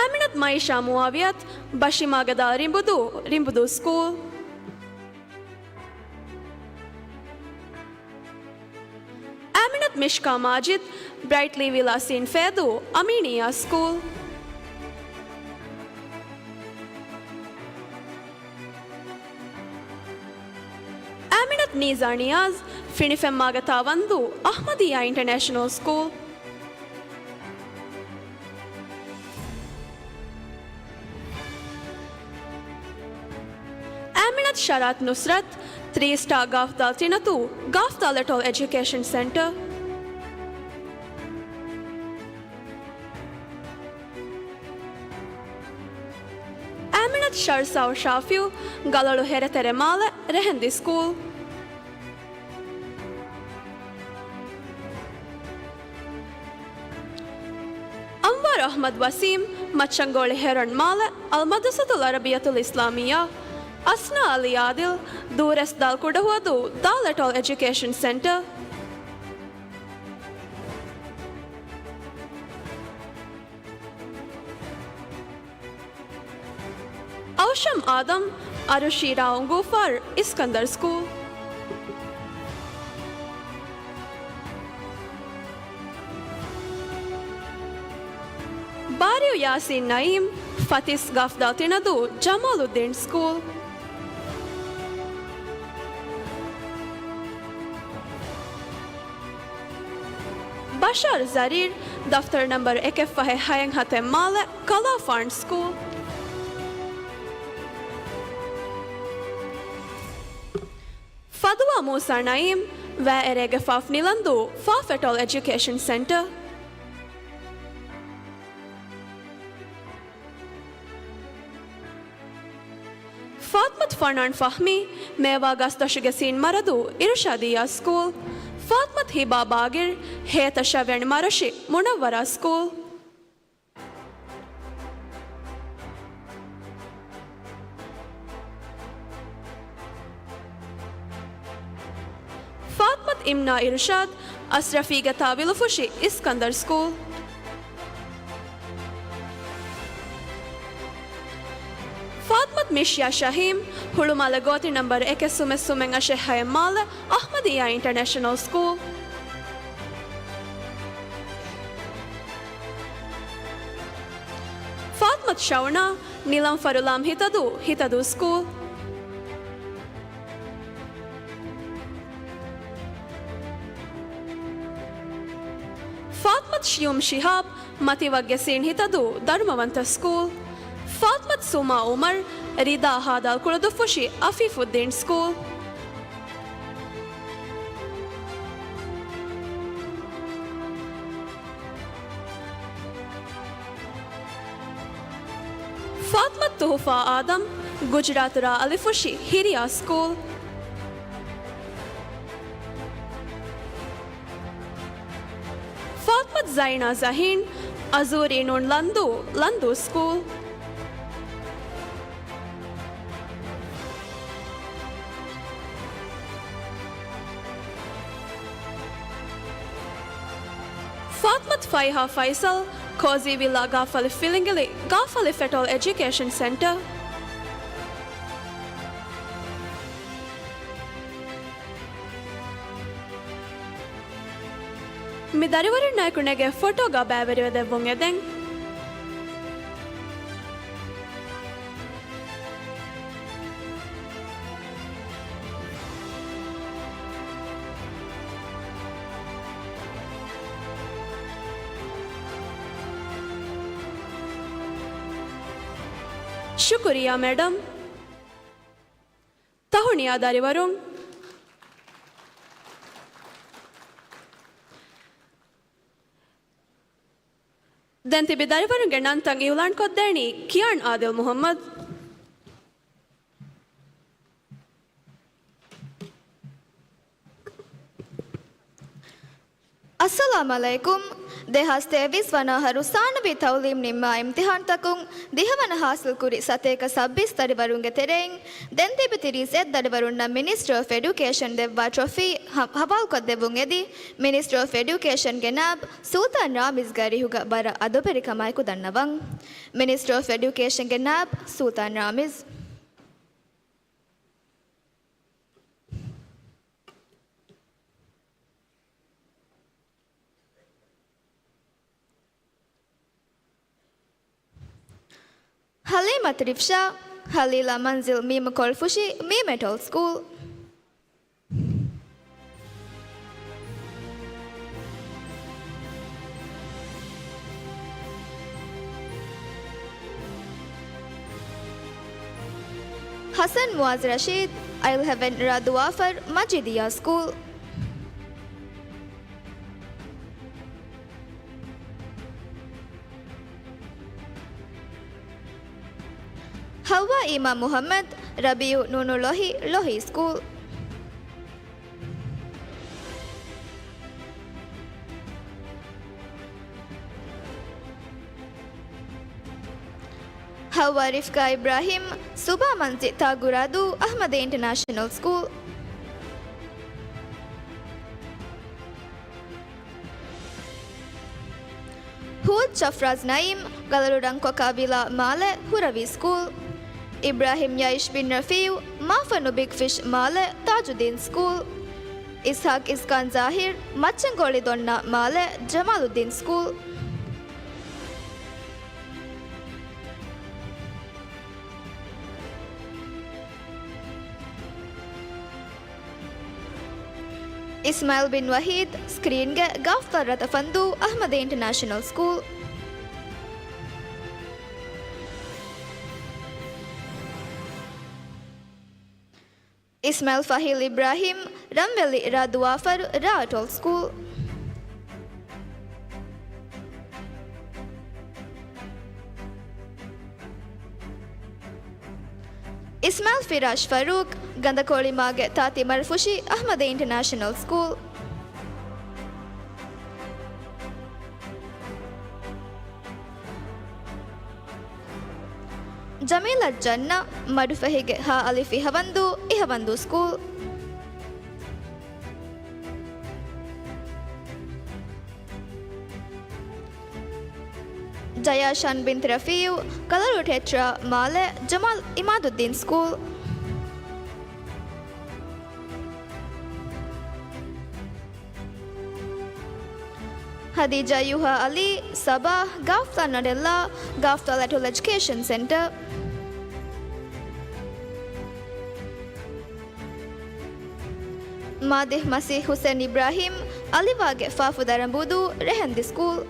Aminat Maisha Muawiyat, Bashimagadal Rimbudu School. Aminat Mishka Majid, Brightly Vilasin Fedu, Aminiya School. Aminat Nizar Niyaz, Finifem Magatavandu, Ahmadiyya International School. Aminat Sharat Nusrat, 3-star Gafdal Tinatu, Gafdal et al. Education Center. Aminat Sharsaw Shafiu, Galalu Heretere Male, Rehendi School. Anwar Ahmad Wasim, Machangoli Heron Male, Al-Madrasatul Arabiyatul Islamiyya. Asna Ali Adil, Dures Dalkudahuadu, Dal et al. Education Center. Ausham Adam, Arushira Ungufar, Iskandar School. Bariu Yasin Naim, Fatis Gafdal Tinadu, Jamaluddin School. Bashar Zarir, Daftar number Ekefahe Hayang Hatem Male, Kala Farn School. Fadwa Musa Naim, Wa Erege Faf Nilandu, Faf et al. Education Center. Fatmat Farnan Fahmi, Mewa Gastashigasin Maradu, Irshadiya School. Fatmat Hiba Bagir, Heta Shaven Marashi, Munawwara School. Fatmat Imna Irshad, Asrafiga Tabilufushi, Iskandar School. Fatmat Mishya Shahim, Hulumala Goti number Ekesume Sumenga Shehayamala, Ahmadiyya International School. Fatmat Shauna, Nilam Farulam Hitadu School. Fatmat Shium Shihab, Mativagyasin Hitadu, Dharmavanta School. Fatmat Suma Umar, Rida Hadal Kuradufushi, Afifuddin School. Fatmat Tuhufa Adam, Gujratura Alifushi, Hiriya School. Fatmat Zaina Zahin, Azuri Nun Landu School. Fatmat Faiha Faisal, Kozi Villa Gafali Filingili, Gafali et al. Education Center. ಮಿ ದರಿವರುಣ್ಣ ಕುಣೆಗೆ ಫೋಟೋಗ ಬ್ಯಾವರಿವೆ ದೆವ್ವೊಂಗೆ ದೆಂಗ್ शुक्रिया madam तहुनिया दारिवरुं दंति बिदारिवरुं गे नंतंग इवलान कोद्देनी कियान आदिल मोहम्मद अस्सलाम अलैकुम देहास्ते विस्वना हरुसान बि तौलीम निम्मा इम्तिहान तकुं दिहवन हासिल कुरी सतेक 26 तरिवरुंगे तेरें देंति बितिरिस दरिवरुन्न मिनिस्टर ऑफ एजुकेशन देवा ट्रॉफी हवाल को देवुंगेदी मिनिस्टर ऑफ एजुकेशन गे नाब सुल्तान रामिज गारिहुगा बर अदोपेरि कमायकु दन्नवं मिनिस्टर ऑफ एजुकेशन गे नाब Sultan Ramiz Halimat Rifsha, Halila Manzil Mim Kolfushi, Mimetal School. Hassan Muaz Rashid, I'll have an Raduafar, Majidiya School. Hawa Imam Muhammad, Rabiu Nunulohi, Lohi School. Hawa Rifka Ibrahim, Suba Manzit Taguradu, Ahmadi International School. Hud Shafraz Naim, Galarudang Kokabila Male, Huravi School. Ibrahim Yaish bin Rafiu, Mafanu Big Fish Male, Tajuddin School. Ishaq Iskan Zahir, Machangoli Donna Male, Jamaluddin School. Ismail bin Wahid, Screen Ge, Gaftar Ratafandu, Ahmadi International School. Ismail Fahil Ibrahim, Ramveli Raduafar, Raatol School. Ismail Firash Farouk, Gandakoli Mage Tati Marfushi, Ahmadi International School. Jamila Janna, Madufahige Ha Alifi Havandu, Ihavandu School. Jayashan bint Rafiu, Kalaru Tetra, Male, Jamal Imaduddin School. Hadija Yuha Ali, Sabah, Gafta Nadella, Gafta Lateral Education Center. Madih Masih Hussein Ibrahim, Alivage Fafu Darambudu, Rehandi School.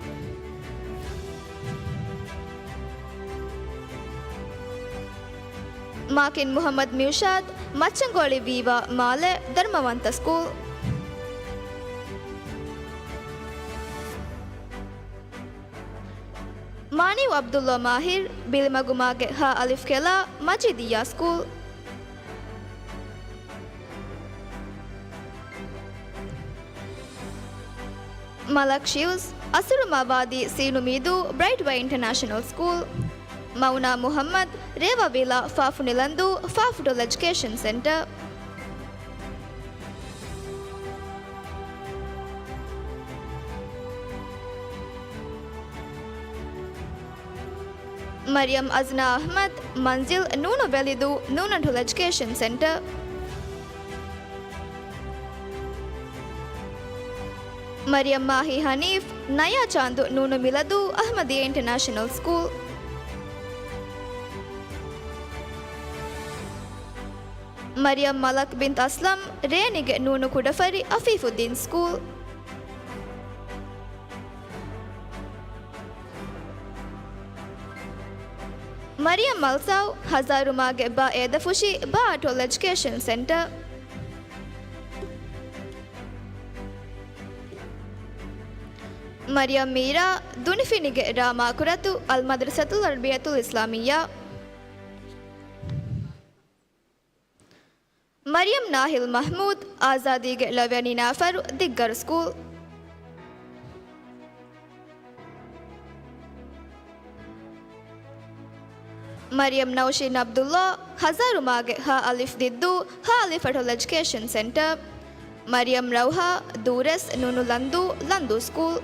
Makin Muhammad Mushad, Machangoli Viva Male, Dharmavanta School. Maniu Abdullah Mahir, Bilmagumage Ha Alif Kela, Majidiya School. Malak Shius, Asurumabadi Sinumidu, Brightway International School. Mauna Muhammad, Reva Villa, Fafunilandu, Fafudal Education Center. Mariam Azna Ahmad, Manzil Nuno Velidu, Nunantul Education Center. Mariyam Mahi Haneef ನಯಾ ಚಾಂದು ನೂನು ಮಿಲದು Ahmadiyya international school. Mariyam Malak bint Aslam ರೇನಿಗೆ ನೂನು ಕುಡಫರಿ Afeefuddin school. Mariyam ಮಲ್ಸಾವ್ ಹಜಾರುಮಾಗೆ ಬಾ ಏದಫುಶಿ ಬಾ atoll education center. Mariyam Meera ದುನಿಫಿನಿಗೆ ರಾಮಾಕುರತು ಅಲ್ ಮದ್ರಸತುಲ್ ಅರ್ಬಿಯತುಲ್ ಇಸ್ಲಾಮಿಯಾ. ಮರಿಯಂ ನಾಹಿಲ್ ಮಹಮೂದ್ ಆಜಾದಿಗೆ ಲವ್ಯನಿ ನಾಫರು ದಿಗ್ಗರ್ ಸ್ಕೂಲ್. ಮರಿಯಂ ನೌಶೀನ್ ಅಬ್ದುಲ್ಲಾ ಹಜಾರುಮಾಗೆ ಹ ಅಲಿಫ್ ದಿದ್ದು ಹ ಅಲಿಫ್ ಅಟೋಲ್ ಎಜುಕೇಶನ್ ಸೆಂಟರ್. ಮರಿಯಂ ರೌಹಾ ದೂರಸ್ ನೂನು ಲಂದು ಸ್ಕೂಲ್.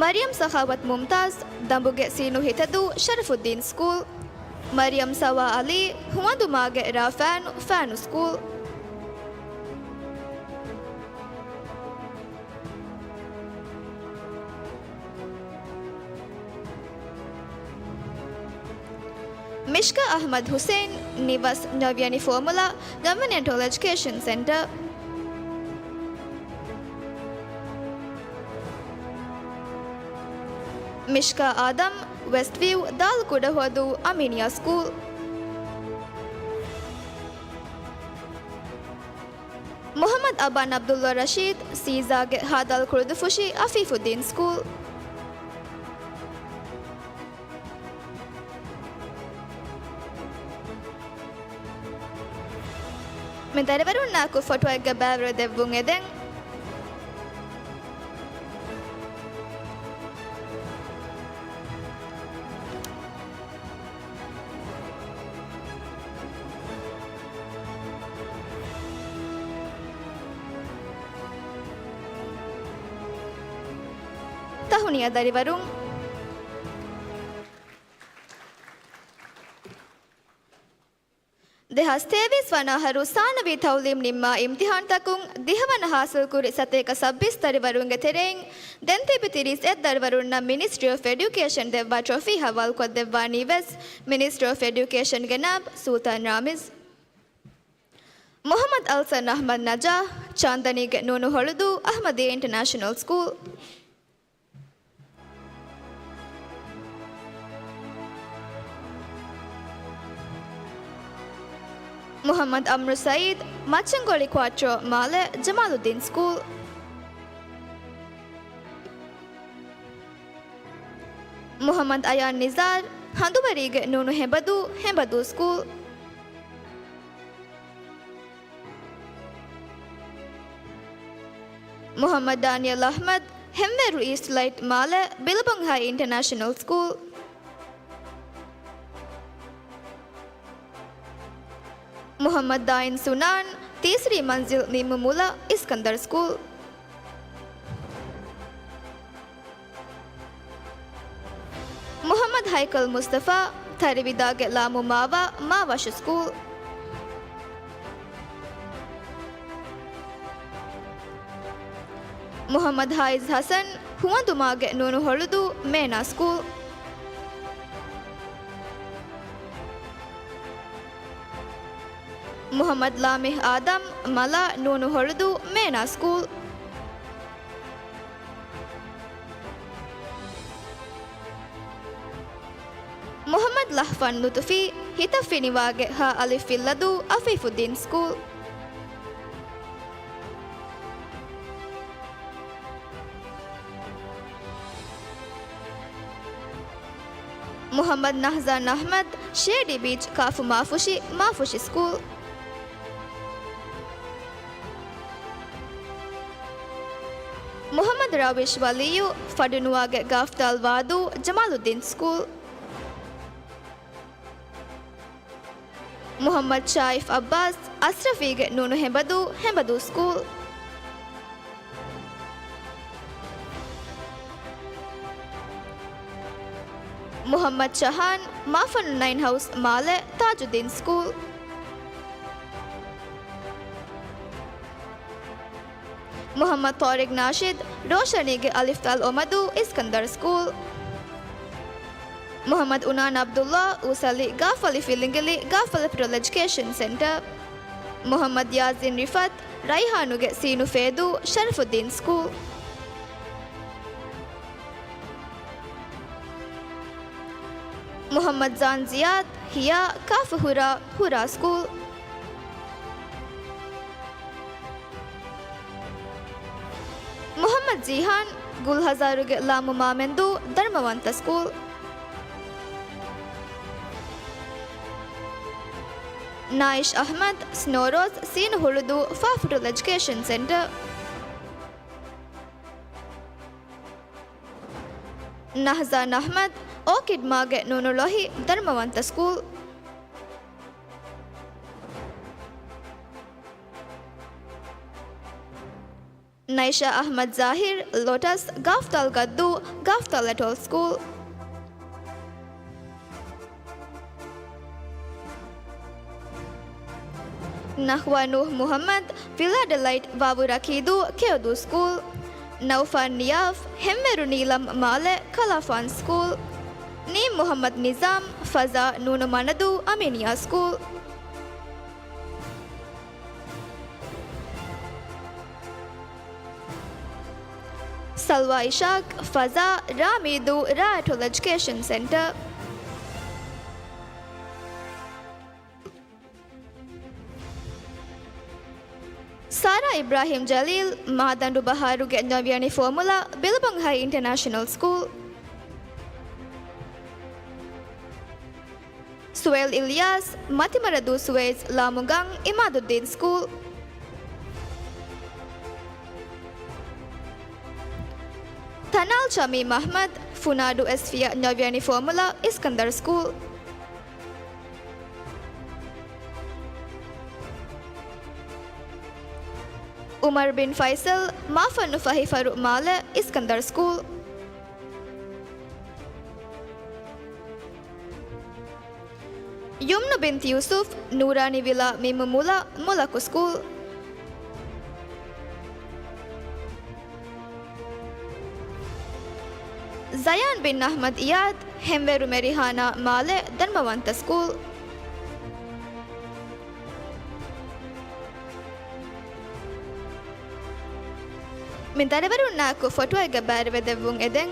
ಮರಿಯಂ ಸಖಾವತ್ ಮುಮ್ತಾಜ್ ದಂಬುಗೆ ಸೀನು ಹಿತದು ಶರಫುದ್ದೀನ್ ಸ್ಕೂಲ್. ಮರಿಯಂ ಸವಾ ಅಲಿ ಹುಮದುಮಾಗೆ ಫ್ಯಾನು ಸ್ಕೂಲ್. ಮಿಷ್ಕಾ ಅಹ್ಮದ್ ಹುಸೇನ್ ನಿವಾಸ್ ನವ್ಯಾನಿ formula governmental education center. Mishka Adam west view ದಾಲ್ಕುಡ ಹೋದು ಅಮೀನಿಯಾ ಸ್ಕೂಲ್. ಮೊಹಮ್ಮದ್ ಅಬಾನ್ ಅಬ್ದುಲ್ಲಾ ರಶೀದ್ ಸೀಜಾಗೆ ಹಾದಾಲ್ ಕುರ್ದು ಫುಶಿ ಅಫೀಫುದ್ದೀನ್ ಸ್ಕೂಲ್. ಮೆದರವರು ನಾಲ್ಕು ಫೋಟೋಗೆ ಬ್ಯಾವ್ರ ದೆವ್ವುಂಗ್ ಎದೆಂಗ್ tahuniya darivarun දෙහස්තේවිස් වනහරු සානවී තවුලිම් නිම්මා ඉම්තිහාන් තකුන් දිහවන හාසල් කුරි සතේක සබ්බිස් දරිවරුන්ගේ තෙරෙන් දෙන්තිපි තිරිස් එත් දරිවරුන්න මිනිස්ට්‍රි ඔෆ් එඩුකේෂන් දෙව්වා ට්‍රොෆී හවල් කොත් දෙව්වා නිවෙස් මිනිස්ට්‍රි ඔෆ් එඩුකේෂන් ගෙනාබ් සූතන් රාමිස් ಮೊಹಮ್ಮದ್ ಅಲ್ಸನ್ ಅಹ್ಮದ್ ನಜಾ ಚಾಂದನಿಗೆ ನೂನು ಹೊಳೆದು ಅಹ್ಮದಿಯಾ ಇಂಟರ್ನ್ಯಾಷನಲ್ ಸ್ಕೂಲ್ ಮೊಹಮ್ಮದ್ ಅಮ್ರು ಸಯೀದ್ ಮಚ್ಚಂಗೋಳಿ ಕ್ವಾಟ್ರೋ ಮಾಲೆ ಜಮಾಲುದ್ದೀನ್ ಸ್ಕೂಲ್ ಮೊಹಮ್ಮದ್ ಅಯಾನ್ ನಿಜಾರ್ ಹಂದುವರಿಗೆ ನೂನು ಹೆಂಬದು ಸ್ಕೂಲ್ ಮೊಹಮ್ಮದ್ ದಾನಿಯಲ್ ಅಹ್ಮದ್ ಹೆಮ್ಮೆರು east light Male Billabong high international school Mohamed Dayin Sunan तीसरी मंजिल निम्मुला इस्कंदर स्कूल ಮೊಹಮ್ಮದ್ ಹೈಕಲ್ ಮುಸ್ತಫಾ ಥರಿವಿದಾಗೆ ಲಾಮು ಮಾವಶ ಸ್ಕೂಲ್ ಮೊಹಮ್ಮದ್ ಹಾಯಿಜ್ ಹಸನ್ ಹುವಂದುಮಾಗೆ ನೂನು ಹೊಳುದು ಮೇನಾ ಸ್ಕೂಲ್ ಮೊಹಮ್ಮದ್ ಲಾಮಿಹ್ ಆದಮ್ ಮಲಾ ನೂನು ಹೊಳೆದು ಮೇನಾ ಸ್ಕೂಲ್ ಮೊಹಮ್ಮದ್ ಲಹ್ಫನ್ ಲುತುಫಿ ಹಿತಫಿನಿವಾಗೆ ಹ ಅಲಿಫ್ ಇಲ್ಲದು Afeefuddin school Mohamed Nahjan Ahmed shady beach ಕಾಫು ಮಾಫುಶಿ ಸ್ಕೂಲ್ ಮೊಹಮ್ಮದ್ ರಾವಿಶ್ ವಲಿಯು ಫಡುನುವಾಗೆ ಗಾಫ್ತಾಲ್ ವಾದು ಜಮಾಲುದ್ದೀನ್ ಸ್ಕೂಲ್ ಮೊಹಮ್ಮದ್ ಶಾಯಿಫ್ ಅಬ್ಬಾಸ್ ಅಸ್ರಫಿಗೆ ನೂನು ಹೆಂಬದು school Muhammad Chahan, Mafan 9 House, Male, Tajuddin School. Muhammad Tariq Nashid, Roshanige Alif Al Omadu, Iskandar School. Muhammad Unan Abdullah, Usali, Gafali Filingili, Gafali Petrol Education Center. Muhammad Yazin Rifat, Raihanuge Sinu Fedu, Sharifuddin School. Muhammad Zan Ziyad, Hiya, Kafahura, Hura School. Muhammad Zihan, Gulhazaruge Lamu Mamendu, Dharmavanta School. Naish Ahmad, Snoros, Sinu Huludu, Fafutul Education Center. Nahzan Ahmad, Orchid Mage Nunulohi, Dharmavanta School. Naisha Ahmad Zahir, Lotus, Gaftal Gaddu, Gaftal Atoll School. Nahwa Nuh Muhammad, Villa Delight, Babu Rakidu, Keodu School. Naufan Niyaf, Hemmeru Neelam Male, Kalafan School. Neem Muhammad Nizam, Faza Nunu Manadu, Aminia School. Salwa Ishaq, Faza, Ramidu, Rayatul Education Center. Sara Ibrahim Jalil, Mahadandu Baharu Genjaviani Formula, Bilbang High International School. Suel Ilyas, Matimaradu Suez, Lamugang, Imaduddin School. Tanal Chami Mahmad, Funadu Esfia Nyaviani Formula, Iskandar School. Umar bin Faisal, Mafan Nufahi Faruk Male, Iskandar School. Yumnu bint Yusuf, Nurani Villa Mimumula, Mulaku School. Zayan bin Ahmad Iyad, Hemveru Merihana Male, Dharmavanta School. Mintarevaru Naku Foto Egabari Vedevung Edeng.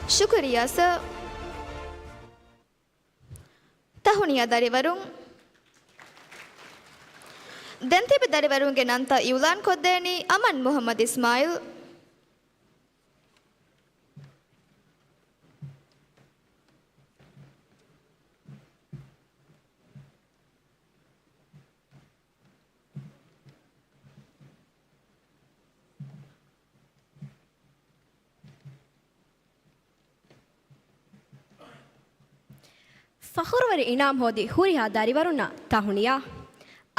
Shukriya sir. Tahuniya darivarun. Dentibe darivarunge nanta Yulan Koddeni, Aman Muhammad Ismail. ಫಖುರ್ವರಿ ಇನಾಮ್ ಹೋದಿ ಹುರಿಹಾ ದರಿವರುನ್ನ ತಹುಣಿಯಾ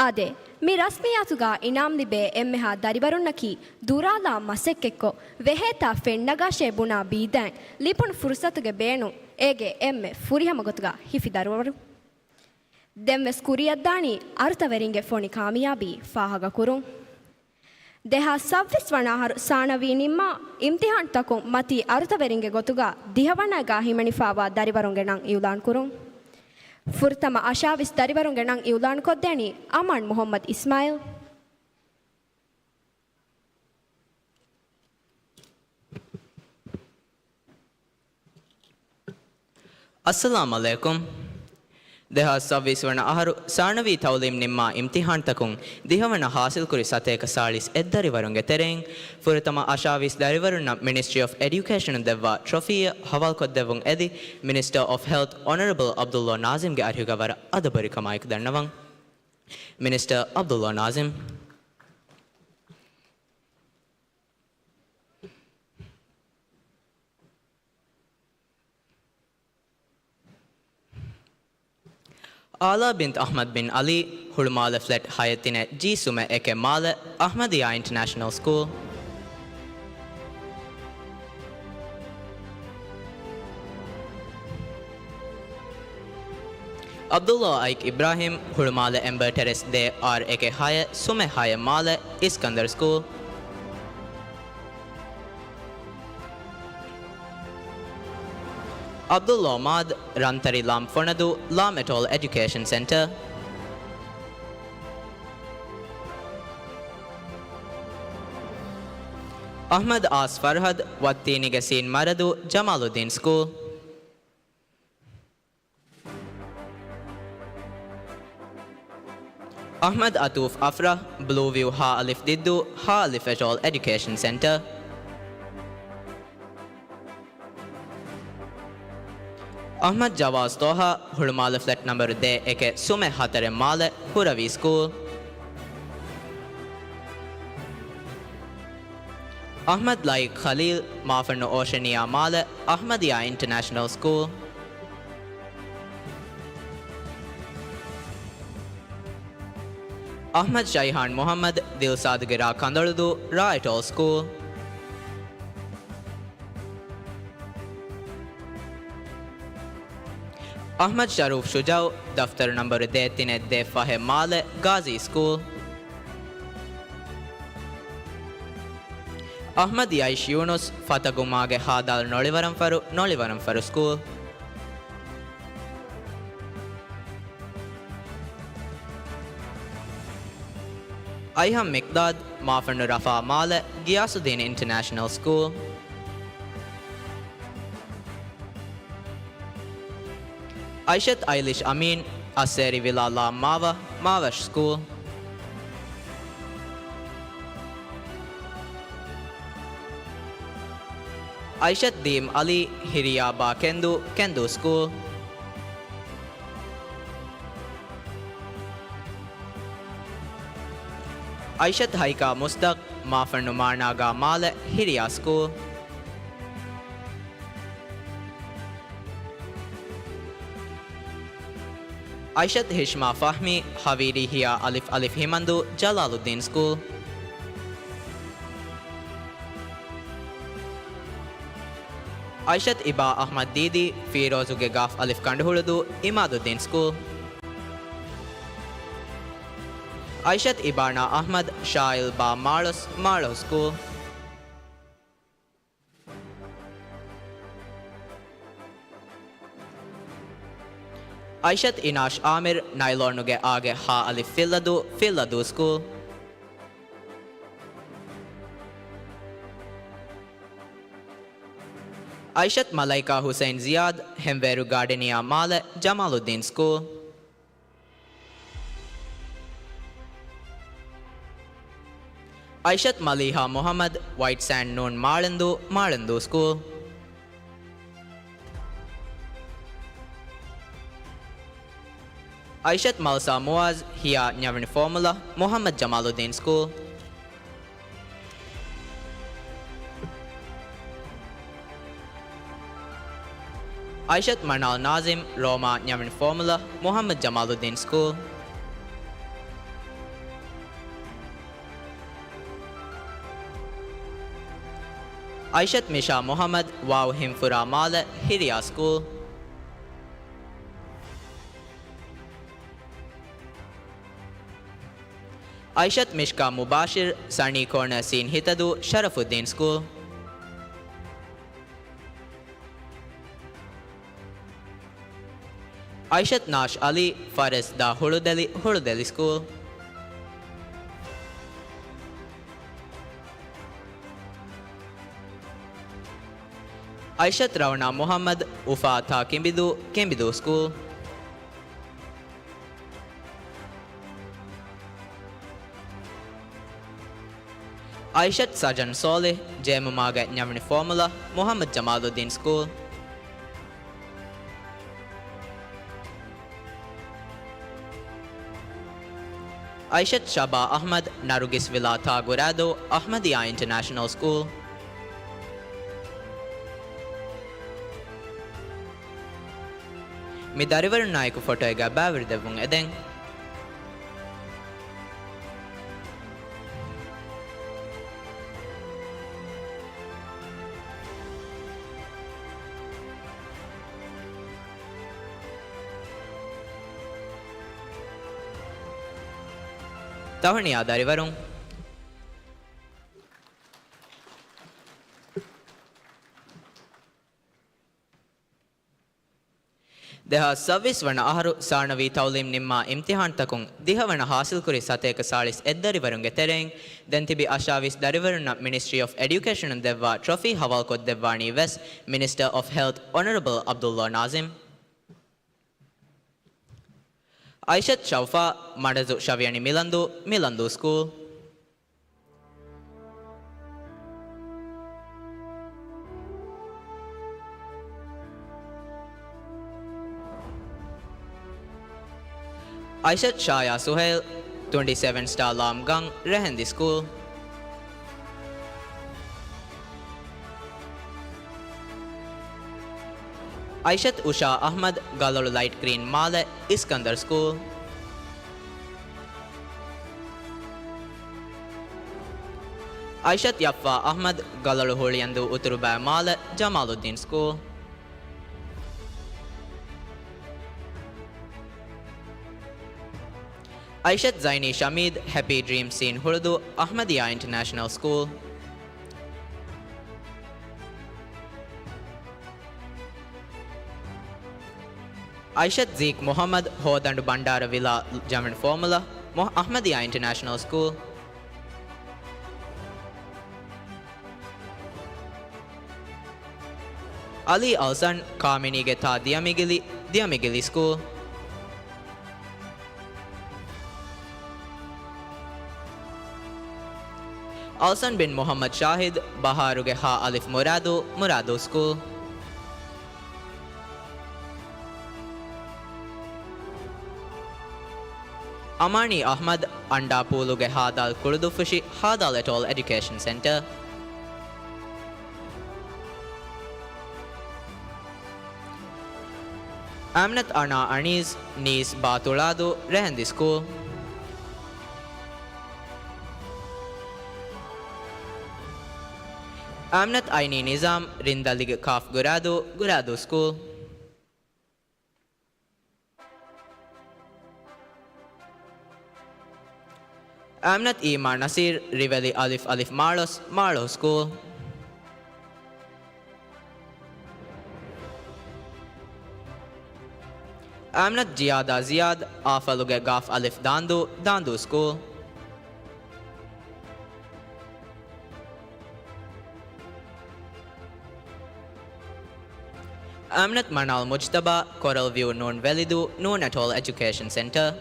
ಆದೆ ಮಿ ರಸ್ಮಿಯಾತುಗ ಇನಾಮ್ ದಿಬೆ ಎಮ್ಮೆಹಾ ದರಿವರುನ್ನಕಿ ದುರಾಲಾ ಮಸೆಕ್ಕೆಕ್ಕೊ ವೆಹೇತಾ ಫೆಣ್ಣಗಾಶೆ ಬುಣಾ ಬೀದෑನ್ ಲಿಪುಣ್ ಫುರ್ಸತುಗೆ ಬೇಣು ಏಗೆ ಎಮ್ಮೆ ಫುರಿಹಮಗೊತುಗ ಹಿಫಿ ದರುವರು ದೆಂವೆಸ್ ಕುರಿಯದ್ದಾಣಿ ಅರ್ತವೆರಿಂಗೆ ಫೋಣಿ ಕಾಮಿಯಾಬಿ ಫಾಹಗ ಕುರುಂ දෙහා සව්විස් වනාහරු සානවී නිම්මා ඉම්තිහාන් තකුන් මති අර්ථවරින්ගේ ගොතුගා දිහවනගා හිමනිෆාවා දරිවරුන්ගේ නං ඉවුලාන් කුරුන් ෆුර්තම අශාවිස් දරිවරුන්ගේ නං ඉවුලාන් කොද්දෑනි අමන් Muhammad Ismail अस्सलाम अलैकुम देहा सव्वीसवर्ण आहरु साणवी तौलीम निम्मा इम्तिहान तकुं दिहवण हासिल कुरि सतेक सालिस एद्दरिवरुंगे तेरें फुरतमा आशाविस दरिवरुन्न मिनिस्ट्री ऑफ एजुकेशन देवा ट्रॉफी हवाल कोद्देवुं एदि minister of health honourable Abdulla Nazim गे अर्हुगवर अदबरि कमायक दर्नवं minister Abdulla Nazim Ala bint Ahmad bin Ali Hulmala flat hayatine G sume eke mala Ahmadiyya International School. Abdullah Aik Ibrahim Hulmala Ember Terrace de R eke haya sume haya mala Iskandar School. Abdullah Ahmad Rantari Lam Fornadu Lam et al. Education Center. Ahmad As Farhad Wattini Gasin Maradu Jamaluddin School. Ahmad Atuf Afra Blue View Ha Alif Diddu Ha Alif et al. Education Center. Ahmad Jawaz Toha Hulmala flat number de eke sume hatare male Huravi School. Ahmad Laik Khalil Mafano Oceania Male Ahmadiyya International School. Ahmad Shaihan Muhammad Dilsad Gira Kandaludu Ra et al. School. Ahmad Sharuf Shujau Daftar number de tine de Fahe Male Ghazi School. Ahmad Yaish Yunus Fatagumage Hadal Nolivaram Faru School. Ayham Miqdad Mafan Rafa Male Giyasuddin International School. Aishat Eilish Amin Aseri Villa La Mavash School. Aishat Deem Ali Hiriyaba Kendu School. Aishat Haika Mustaq Mafan Numarnaga Male Hiriya School. Aishat Hishma Fahmi Haviri Hiya Alif Himandu Jalaluddin School. Aishat Iba Ahmad Didi Firozuge Gaf Alif Kandhuludu Imaduddin School. Aishat Ibarna Ahmad Shail Ba Marlo School. Aishat Inash Amir Nailornuge Age Ha Alif Filladu School. Aishat Malaika Hussain Ziad Hemveru Gardenia Male Jamaluddin School. Aishat Maliha Muhammad White Sand Noon Malandu School. Aishat Malsa Muaz Hiya Nyavani Formula Muhammad Jamaluddin School. Aishat Manal Nazim Roma Nyavani Formula Muhammad Jamaluddin School. Aishat Misha Muhammad Wow Himfura Male Hiriya School. Aishat Mishka Mubashir Sani Corner Seen Hitadu Sharafuddin School. Aishat Nash Ali Faris Da Hurudeli School. Aishat Ravana Muhammad Ufata Kimbidu School. Aishat Sajan Soleh Jemamaga Nyavani Formula Muhammad Jamaluddin School. Aishat Shaba Ahmad Narugis Villa Tagurado Ahmadiyya International School. mi darivarun naiku photo ega bavir devun eden tahaniya darivarun දෙහා සවිස් වන අහරු සානවී තවලිම් නිම්මා ඉම්තිහාන් තකුන් දිහවන හාසිල් කුරි සතේක සාලිස් එද්දරිවරුන්ගේ තෙරෙන් දැන් තිබි අශාවිස් දරිවරුන්න Ministry of Education දෙවවා trophy හවල් කොත් දෙවවානී වෙස් Minister of Health Honorable Abdullah Nazim Aishat Shaufa Madazu Shaviani Milandu School Aishat Shaya Suhail 27 Star Lam Gang Rehendi School Aishat Usha Ahmad Galalu Light Green Male Iskandar School Aishat Yaffa Ahmad Galalu Huliyandu Uturubai Male Jamaluddin School Aishat Zaini Shamid Happy Dream Scene Hurdu Ahmadiyya International School Aishat Zeek Muhammad Hodandu Bandara Villa German Formula Ahmadiyya International School Ali Alsan Kamini Geta Diamigili School Alsan bin Muhammad Shahid Baharuge Ha Alif Muradu School Amani Ahmad Anda Puluge Hadal Kurdufushi Hadal et al. Education Center Amnat Ana Anis Nis Batuladu Rehendi School Amnat Aini Nizam Rindalig Kaf Guradu School Amnat Imar Nasir Riveli Alif Marlo School Amnat Jiada Ziad Afaluge Gaf Alif Dandu School Amnat Manal Mujtaba Coral View Noon Velidu Noon et al. Education Center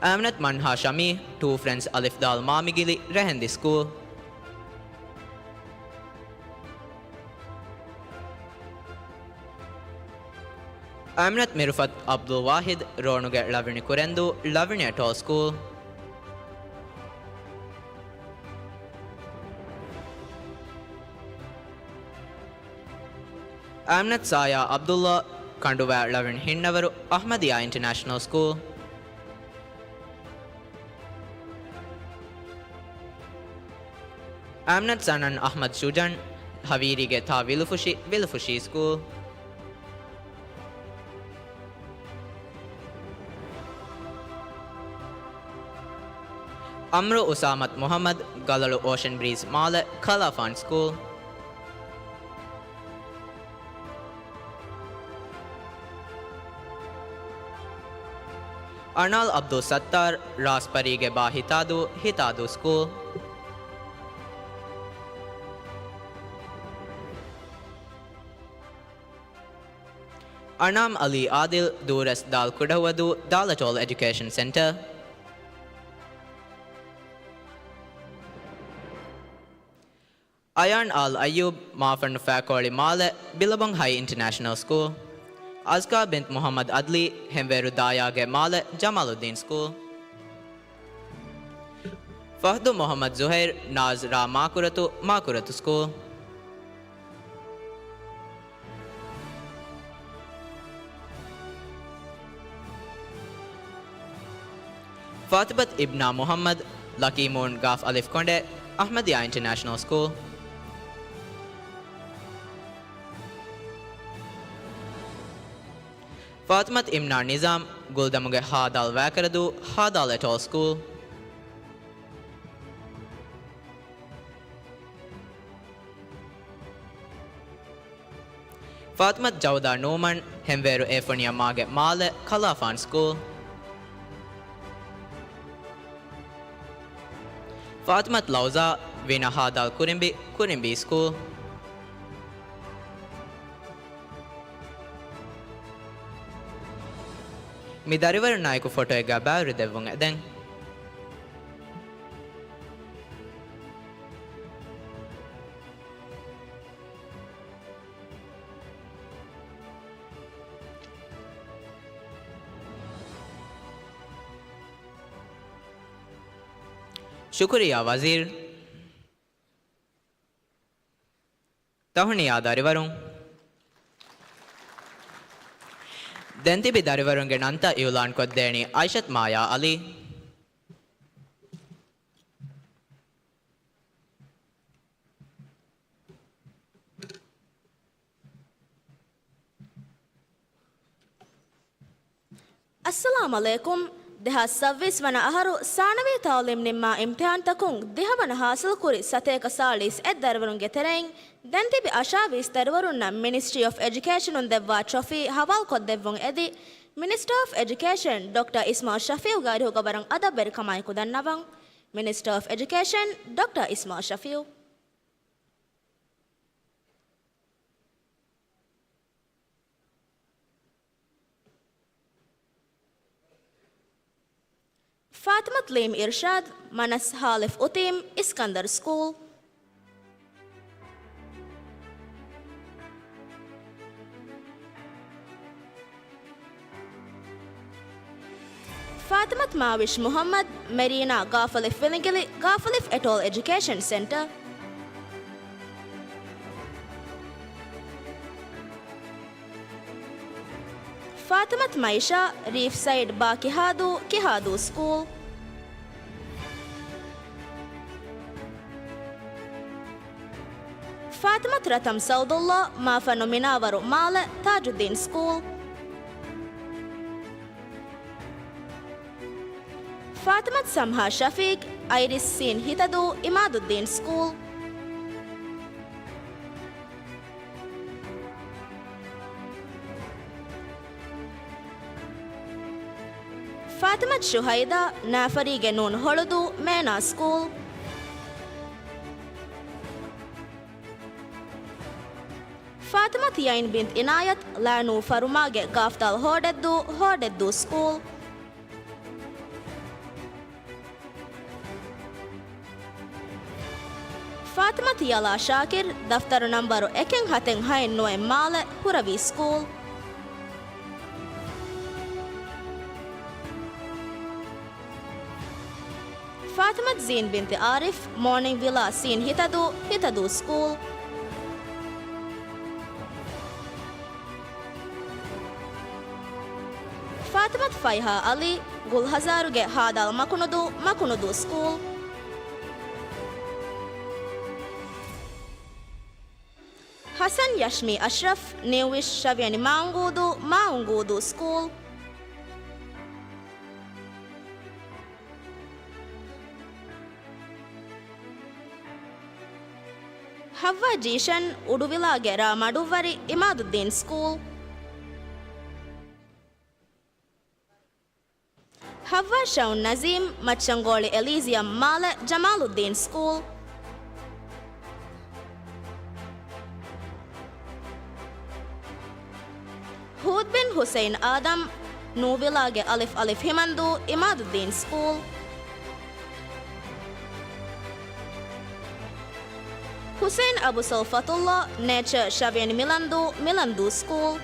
Amnat Manha Shami 2 Friends Alif Dal Mamigili Rehendi School Amnat Mirfat Abdul Wahid Ronuge Lavini Kurendu Lavini et al. School Amnat Saya Abdullah Kanduva Lavin Hinnavaru Ahmadiyya International School Amnat Sanan Ahmad Sujan Haviri Geta Vilufushi School Amru Usamat Muhammad Galalu Ocean Breeze Male Khalafan School Arnal Abdul Sattar Rasparige Ba Hitadu School Arnam Ali Adil Duras Dal Kudawadu Dalatol Education Center Ayan Al Ayub Mafan Fakoli Male Billabong High International School Azka bint Muhammad Adli Hemveru Dayage Male Jamaluddin School Fahdu Muhammad Zuhair Naz Ra Makuratu School. Fatibat Ibna Muhammad Lakimun Gaf Alif Konde Ahmadiyya International School. Fatimat Imna Nizam Guldamuge Hadal Vakaradu Hadal et al. School. Fatimat Jawda Numan Hemveru Efonia Mage Male Kalafan School. Fatimat Lauza Vina Hadal Kurimbi School. Midarivar Naiku photo ega bawri devun eden. Shukriya Wazir. Tahuniya Darivarun. Dentibi Darivarunge Nanta Iulan Koddeni Aishat Maya Ali. Assalamu alaikum. Deha savvis wana aharu sanavi taalim nimma imtihan takun deha wana hasil kuri sateka salis darwarun getereng dentibi ashavis darwarunna Ministry of Education on devwa trophy hawal kod devun edi Minister of Education Dr. Ismail Shafiu gari hugabarang adaber kamai kudan navang Minister of Education Dr. Ismail Shafiu. Fatima Tleem Irshad, Manas Halif Utim, Iskandar School. Fatima Mawish Muhammad, Marina Gafalif Willingili, Gafalif et al. Education Center. Fatima Maisha, Reefside Ba Kihadu School. Fatima Ratam Saudullah, Mafa Nominavaru Male, Tajuddin School. Fatima Samha Shafiq, Iris Sin Hitadu, Imaduddin School. Fatima Shuhaida, Nafari Genun Holudu, Mena School. Fatima Yain bint Inayat, Lanu Farumage Gaftal Hordeddu School. Fatima Yala Shakir, Daftar number Ekeng Hateng Hain Noem Male, Huravi School. Fatima Zeen bint Arif, Morning Villa Sin Hitadu School. Fatima Faiha Ali, Gulhazaruge Hadal Makunudu School. Hassan Yashmi Ashraf, Newish Shaviani Maungudu School. Havva Jishan, Uduvillage Ramaduvari, Imaduddin School. Havva Shaun Nazim, Machangoli Elysium Male, Jamaluddin School. Hud bin Hussein Adam, Nuvilage Alif Himandu, Imaduddin School. Hussein Abu Salfatullah, Nature Shavian Milandu School.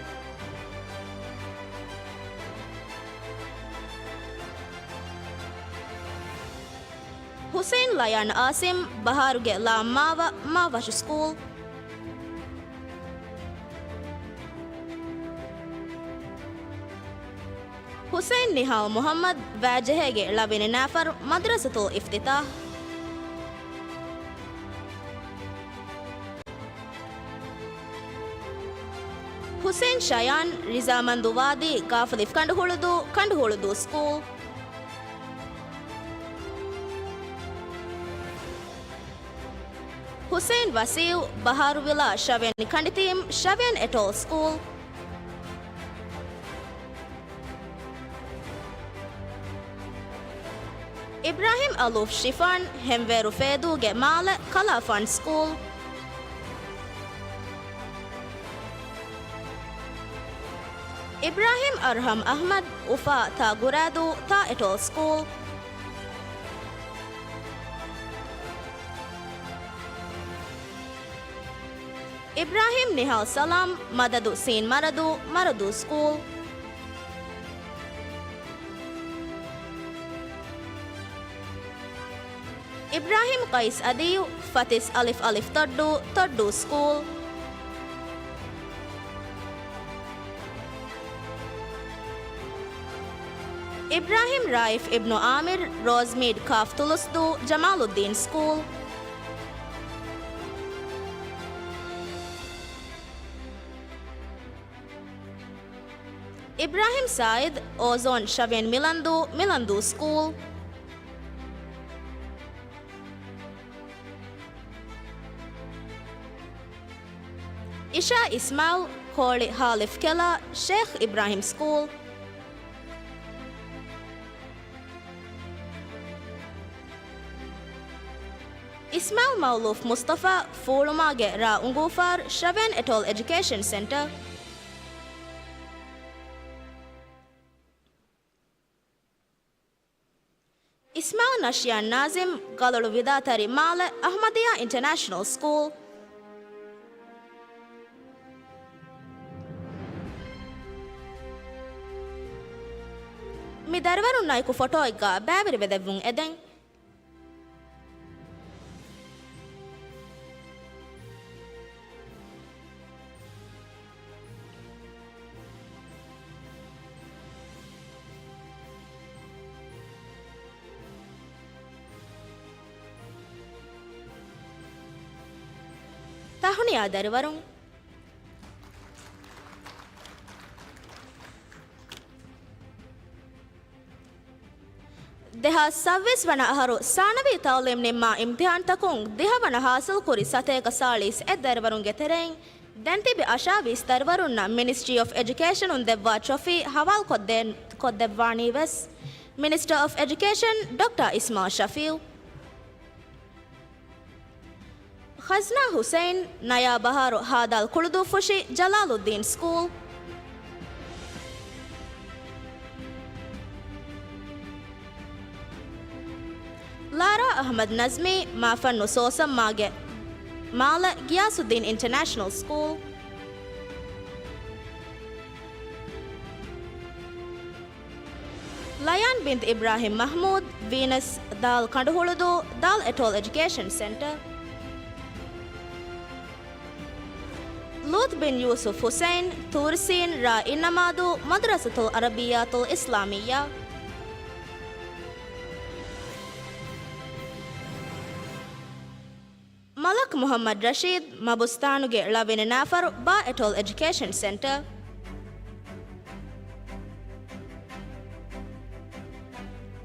Hussein Layan Asim Baharuge La Mavash School. Hussein Nihal Muhammad Vajahege Labine Nafar Madrasatul Iftitah. Hussein Shayan Rizamanduwadi Gafalif Kanduhuludu School. Hussein Wasiu Baharuvilla Shaven Kanditim Shaven Etol School. Ibrahim Aluf Shifan Hemveru Fedu Gemale Kalafan School. Ibrahim Arham Ahmad Ufa Ta Guradu Ta Etol School. Ibrahim Nihal Salam Madadu Sin Maradu School. Ibrahim Qais Adiyu Fatis Alif Taddu School. Ibrahim Raif Ibn Amir Rosemead Kaf Tulusdu Jamaluddin School. Ibrahim Said Ozon Shaven Milandu School. Isha Ismail Kholi Halif Kela Sheikh Ibrahim School. Ismail Mauluf Mustafa Fulumage Ra Ungufar Shaven Etol Education Center. Ismail Nashian Nazim Galalu Vidatari Male Ahmadiyya International School. Mi darwarun naiku photo igga bæveri vedevun eden. Tahuniya darwarun දෙහා සව්වෙස් වන අහරු සානවී තවලෙම් නිම්මා ඉම්තිහාන් තකුන් දෙහවන හාසල් කුරි සතයක සාලිස් එදරවරුන් ගෙතරෙන් දැන්තිබි අශාවිස් දරවරුන්න Ministry of Education උන් දෙව්වා ට්‍රොෆී හවල් කොද්දෙව්වානී වෙස් Minister of Education Dr. Ismail Shafiu. Khazna Hussein Naya Baharu Hadal Kuludu Fushi Jalaluddin School. Lara Ahmad Nazmi Mafannu Sosam Mage Mala Giyasuddin International School. Layan bint Ibrahim Mahmood Venus Dal Kanduhuludu Dal Etol Education Center. Lut bin Yusuf Hussein Tursin Ra Innamadu Madrasatul Arabiyatul Islamiyya. Malak Muhammad Rashid Mabustanuge Lavine Nafar Ba Etol Education Center.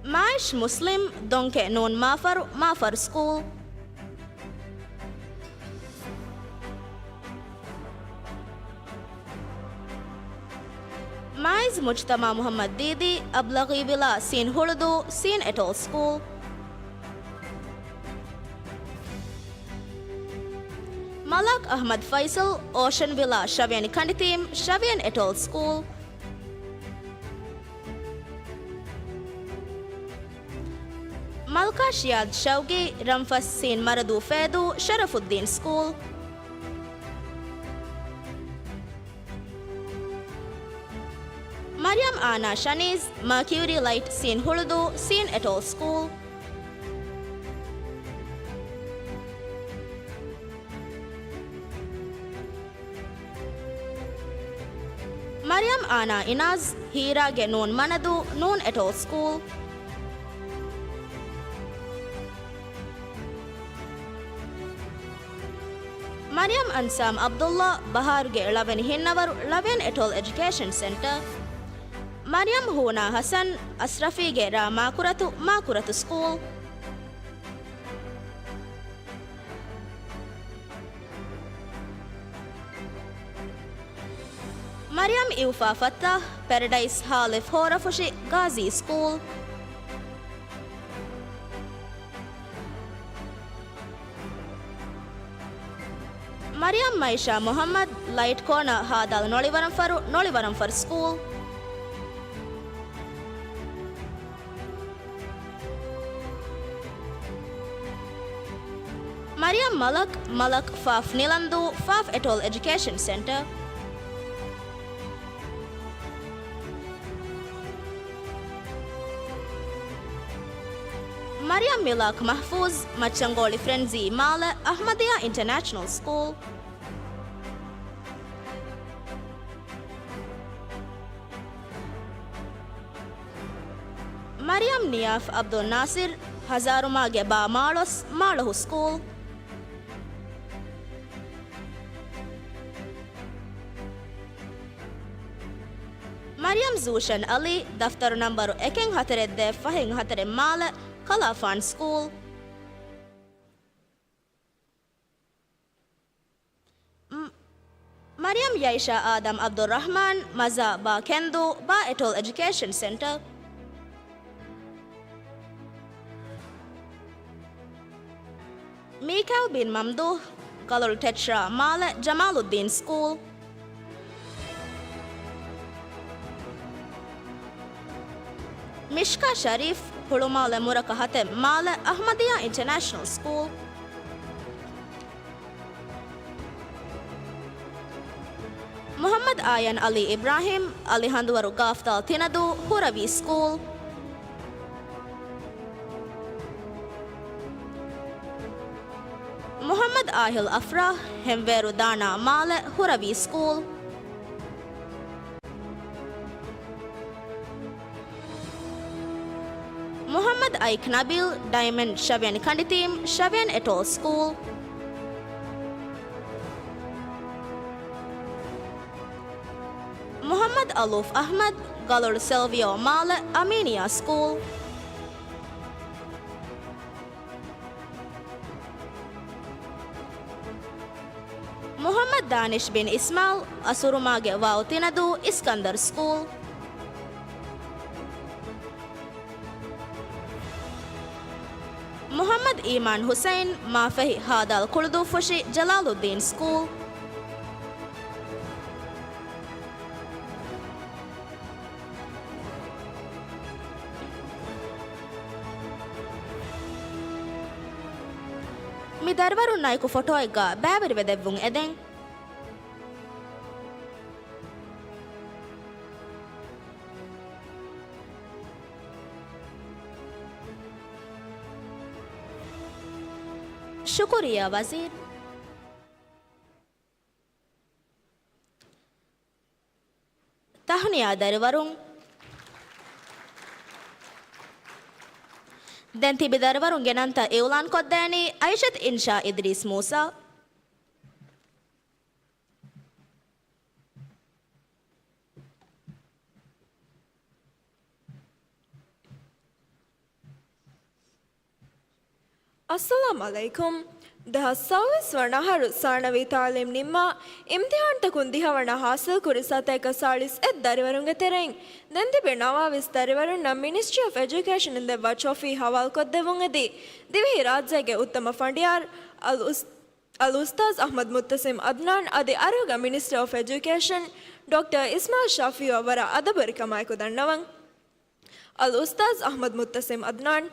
Maish Muslim Donke Noon Mafar School. Maiz Mujtama Muhammad Didi Ablaghi Villa Sin Huludu Sin Etol School. Malak Ahmad Faisal Ocean Villa Shavian Kanditim Shavian Etol School. Malka Shiad Shaugi Ramfas Sin Maradu Fedu Sharafuddin School. Maryam Ana Shaniz Mercury Light Sin Huludu Sin Etol School. Mariam Ana Inaz Hirage Noon Manadu Noon Etol School. Mariam Ansam Abdullah Baharge 11 Hinnavaru 11 Etol Education Center. Mariam Huna Hassan Asrafige Ra Makuratu School. Mariam Iufa Fattah Paradise Halif Horafushi Ghazi School. Mariam Maisha Muhammad Light Corner Hadal Nolivaram for School. Mariam Malak Faf Nilandu Faf Etol Education Center. Mariam Milak Mahfuz Machangoli Frenzy Mala Ahmadiyya International School. Mariam Niaf Abdul Nasir Hazarumage Ba Malahu School. Mariam Zushan Ali Daftar number Ekeng Hataredde Fahing Hatare Mala Kalafan School. Mariam Yaisha Adam Abdul Rahman Maza Ba Kendo Ba Etol Education Center. Mikael bin Mamduh Kalul Tetra Mala Jamaluddin School. Mishka Sharif Hulumala Murakahate Mala Ahmadiyya International School. Muhammad Ayan Ali Ibrahim Alihandwaru Gaftal Tinadu Huravi School. Muhammad Ahil Afra Hemveru Dana Mala Huravi School. Muhammad Aik Nabil Diamond Shavian Kanditim Shavian Etol School. Muhammad Aluf Ahmad Galur Selvio Mala Armenia School. Muhammad Danish bin Ismail Asurumage Wautinadu Iskandar School. Muhammad Iman Hussain Mafahi Hadal Kurdu Fushi Jalaluddin School. Mi darbaru naiku fotoiga bæveri vedevvun eden. शुक्रिया वजीर। तहनिया दरवरुं දැන් තිබි දරවරුන් ගෙනන්ත එවුලාන් කොද්දෑනි අයිෂත් ඉන්ෂා ඉද්‍රීස් මූසා अस्सलाम अलैकुम दहसाविस वर्णहरु साणवी तालीम निम्मा इम्तिहान तकुन दिहवर्ण हासिल कुरि सतैक सालिस दरिवरुंगे तेरें दंति बेनवाविस दरिवरुन मिनिस्ट्री ऑफ एजुकेशन इन द वचोफी हवाल कोद्देवुंगेदी दिवि राज्यगे उत्तम फंडियार अल उस्ताज अहमद मुत्तसिम अदनान अदि अरुगा ministry of education doctor Ismail Shafee वरा अदबर कमायकु दन्नवं अल उस्ताज Ahmed Mutasim Adnan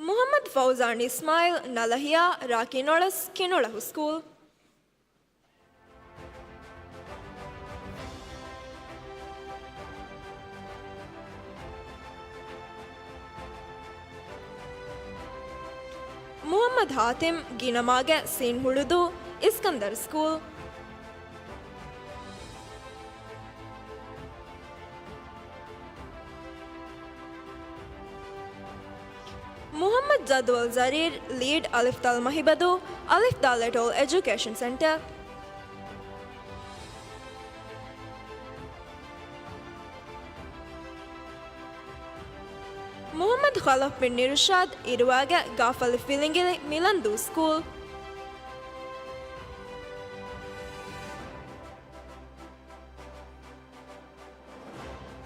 Muhammad Fauzan Ismail Nalahia Rakinolas Kinolahu School. Muhammad Hatim ಗಿನಮಾಗೆ ಸೀನ್ ಹುಳುದು ಇಸ್ಕಂದರ್ ಸ್ಕೂಲ್ ಮುಹಮ್ಮದ್ ಜದ್ವಲ್ ಜರೀರ್ ಲೀಡ್ ಅಲಿಫ್ ದಾಲ್ ಮಹಿಬದು ಅಲಿಫ್ ದಾಲ್ atoll education center Muhammad Khalaf bin Nirushad ಇರುವಾಗ ಗಾಫಲ್ ಫಿಲಿಂಗಿಲಿ ಮಿಲಂದು ಸ್ಕೂಲ್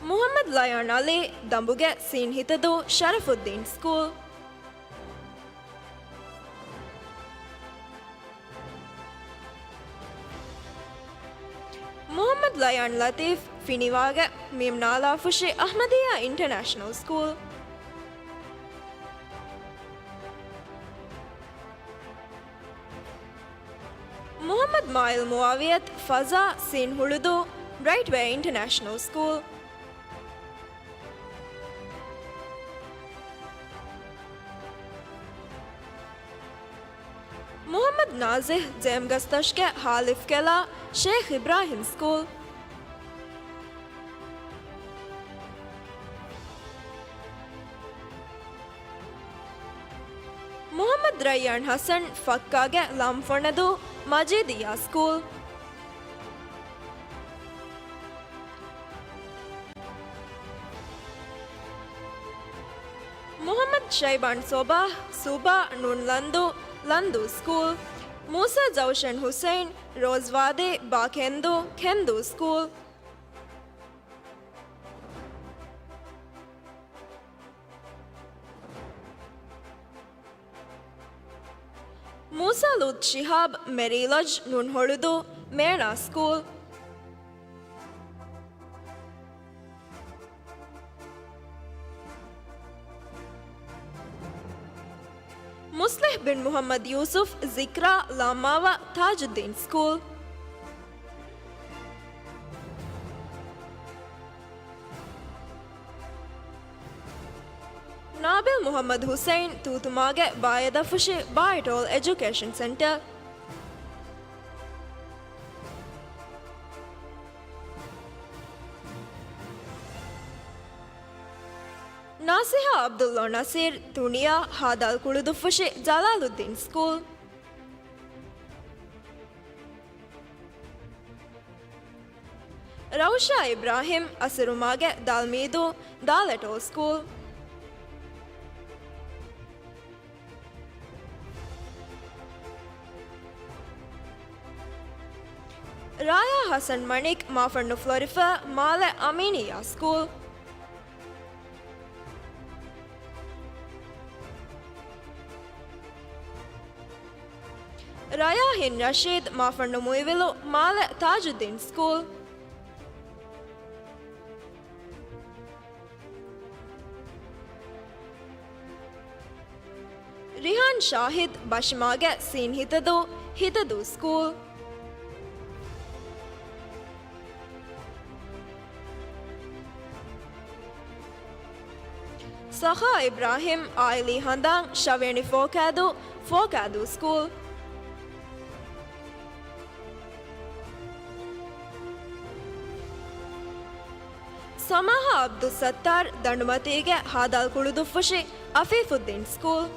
ಮುಹಮ್ಮದ್ ಲಯಾನ್ ಅಲಿ ದಂಬುಗೆ ಸೀನ್ ಹಿತದು ಶರಫುದ್ದೀನ್ ಸ್ಕೂಲ್ ಮುಹಮ್ಮದ್ ಲಯಾನ್ ಲತೀಫ್ ಫಿನಿವಾಗ ಮಿಮ್ನಾಲಾ ಫುಶಿ ಅಹ್ಮದಿಯಾ ಇಂಟರ್ನ್ಯಾಷನಲ್ ಸ್ಕೂಲ್ ಮುಹಮ್ಮದ್ ಮಾಯಿಲ್ ಮುಆವಿಯತ್ ಫಜಾ ಸೀನ್ ಹುಳುದು bright way international school Muhammad ನಾಜಿಹ್ ಜೇಮ್ಗಸ್ತಶ್ಗೆ ಹಾಲಿಫ್ ಕೆಲ ಶೇಖ್ ಇಬ್ರಾಹಿಂ ಸ್ಕೂಲ್ ಮುಹಮ್ಮದ್ ರಯ್ಯಾನ್ ಹಸನ್ ಫಕ್ಕಾಗೆ ಲಂಫೊಣದು ಮಜೀದಿಯಾ ಸ್ಕೂಲ್ ಮುಹಮ್ಮದ್ ಶೈಬಾನ್ ಸೋಬಾ ಸುಬಾ ನುನ್ ಲಂದು ಸ್ಕೂಲ್ ಮೂಸಾ ಜೌಶನ್ ಹುಸೈನ್ ರೋಜ್ವಾದೆ ಬಾಕೆಂದು ಖೆಂದು ಸ್ಕೂಲ್ ಮೂಸಾ ಲೂತ್ ಶಿಹಾಬ್ ಮೆರಿಲಜ್ ನುನ್ ಹೊಳುದು ಮೇಣಾ ಸ್ಕೂಲ್ ಮುಸ್ಲಿಹ್ ಬಿನ್ ಮುಹಮ್ಮದ್ ಯೂಸುಫ್ ಜಿಕ್ರಾ ಲಾಮಾವಾ ತಾಜುದ್ದೀನ್ ಸ್ಕೂಲ್ ನಾಬಿಲ್ ಮುಹಮ್ಮದ್ ಹುಸೈನ್ ತೂತುಮಾಗೆ ಬಾಯದ ಫುಶಿ ಬಾಯ್ಟೋಲ್ ಎಜುಕೇಶನ್ ಸೆಂಟರ್ ನಾಸಿಹಾ ಅಬ್ದುಲ್ಲಾ ನಸೀರ್ ತುಣಿಯಾ ಹಾದಾಲ್ ಕುಳುದು ಫುಶಿ ಜಲಾಲುದ್ದೀನ್ ಸ್ಕೂಲ್ ರೌಷಾ ಇಬ್ರಾಹಿಂ ಅಸಿರುಮಾಗೆ ದಾಲ್ಮೀದು ದಾಲೆಟೋಲ್ ಸ್ಕೂಲ್ ರಾಯಾ ಹಸನ್ ಮಣಿಕ್ ಮಾಫಣ್ಣು ಫ್ಲೋರಿಫಾ ಮಾಲೆ ಅಮೀನಿಯಾ ಸ್ಕೂಲ್ ರಾಯಾ ಹಿನ್ ರಶೀದ್ ಮಾಫಣ್ಣು ಮುಯ್ವಿಲು ಮಾಲೆ ತಾಜುದ್ದೀನ್ ಸ್ಕೂಲ್ ರಿಹಾನ್ ಶಾಹಿದ್ ಬಶ್ಮಾಗೆ ಸೀನ್ ಹಿತದು ಸ್ಕೂಲ್ ಸಖಾ ಇಬ್ರಾಹಿಂ ಆಯ್ಲಿ ಹಂದಾಂಗ್ ಶವೇಣಿ ಫೋಕಾದು ಸ್ಕೂಲ್ ಸಮಾಹ ಅಬ್ದುಲ್ ಸತ್ತಾರ್ ದಂಡುಮತಿಗೆ ಹಾದಾಲ್ ಕುಳುದು ಫುಶಿ ಅಫೀಫುದ್ದೀನ್ ಸ್ಕೂಲ್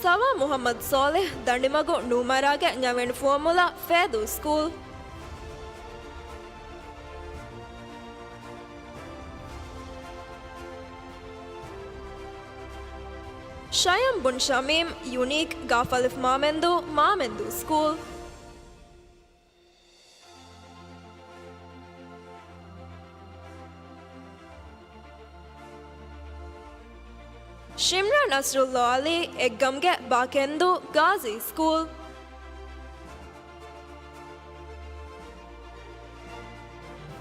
ಸವಾ ಮುಹಮ್ಮದ್ ಸಾಲೆಹ್ ದಂಡಿಮಗು ನೂಮರಾಗೆ ಞವೆಣ್ ಫಾರ್ಮುಲಾ ಫೇದು ಸ್ಕೂಲ್ ಶಯಂ ಬುನ್ ಶಮೀಮ್ ಯುನೀಕ್ ಗಾಫಲಿಫ್ ಮಾಮೆಂದು ಸ್ಕೂಲ್ ಶಿಮ್ರಾ ನಸ್ರುಲ್ಲಾ ಅಲಿ ಎಗ್ಗಮ್ಗೆ ಬಾಕೆಂದು ಗಾಜಿ ಸ್ಕೂಲ್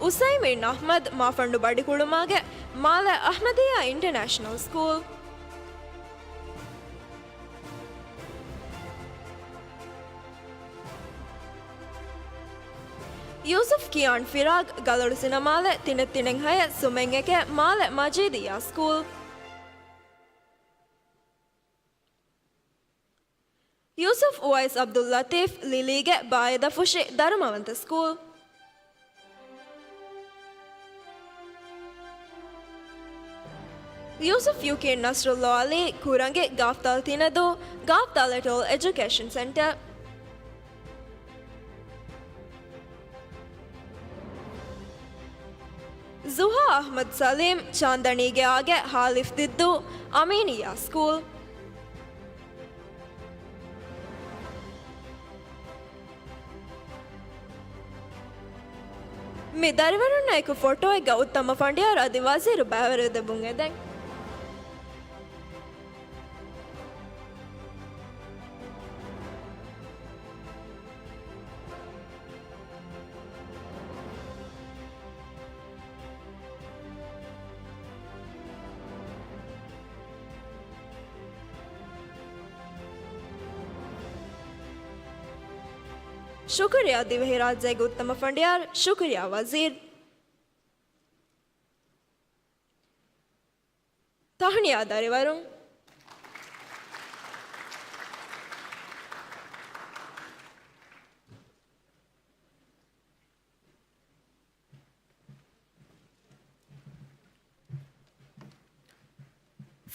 ಉಸೈಮಿನ್ ಅಹ್ಮದ್ ಮಾಫಂಡು ಬಡಿಕುಳುಮಾಗೆ ಮಾಲೆ ಅಹ್ಮದಿಯಾ ಇಂಟರ್ನ್ಯಾಷನಲ್ ಸ್ಕೂಲ್ ಯೂಸುಫ್ ಕಿಯಾನ್ ಫಿರಾಗ್ ಗಲಡು ಸಿನಮಾಲೆ ತಿನೆತ್ತಿನೆಂಗ್ ಹಯ ಸುಮೆಂಗೆಕೆ ಮಾಲೆ ಮಜೀದಿಯಾ ಸ್ಕೂಲ್ ಯೂಸುಫ್ ಉವೈಸ್ ಅಬ್ದುಲ್ ಲತೀಫ್ ಲಿಲಿಗೆ ಬಾಯದ ಫುಶಿ ಧರ್ಮವಂತ ಸ್ಕೂಲ್ ಯೂಸುಫ್ ಯುಕೆ ನಸ್ರುಲ್ಲಾ ಅಲಿ ಕೂರಂಗೆ ಗಾಫ್ತಾಲ್ ತಿನದು ಗಾಫ್ತಾಲ್ ಎಟೋಲ್ ಎಜುಕೇಶನ್ ಸೆಂಟರ್ ಝುಹಾ ಅಹ್ಮದ್ ಸಲೀಂ ಚಾಂದಣಿಗೆ ಆಗೆ ಹಾಲಿಫ್ ದಿದ್ದು ಅಮೀನಿಯಾ ಸ್ಕೂಲ್ ಮಿ ದರಿವರುನ್ನ ಏಕು ಫೋಟೋ ಎಗ ಉತ್ತಮ ಫಂಡಿಯಾರ ಅದಿ ವಜೀರು ಬಾವರುದೆ ಬುಂಗೆದೆ शुक्रिया दिवहिराज जैग उत्तम फंडियार शुक्रिया वजीर तहनिया दारिवरुं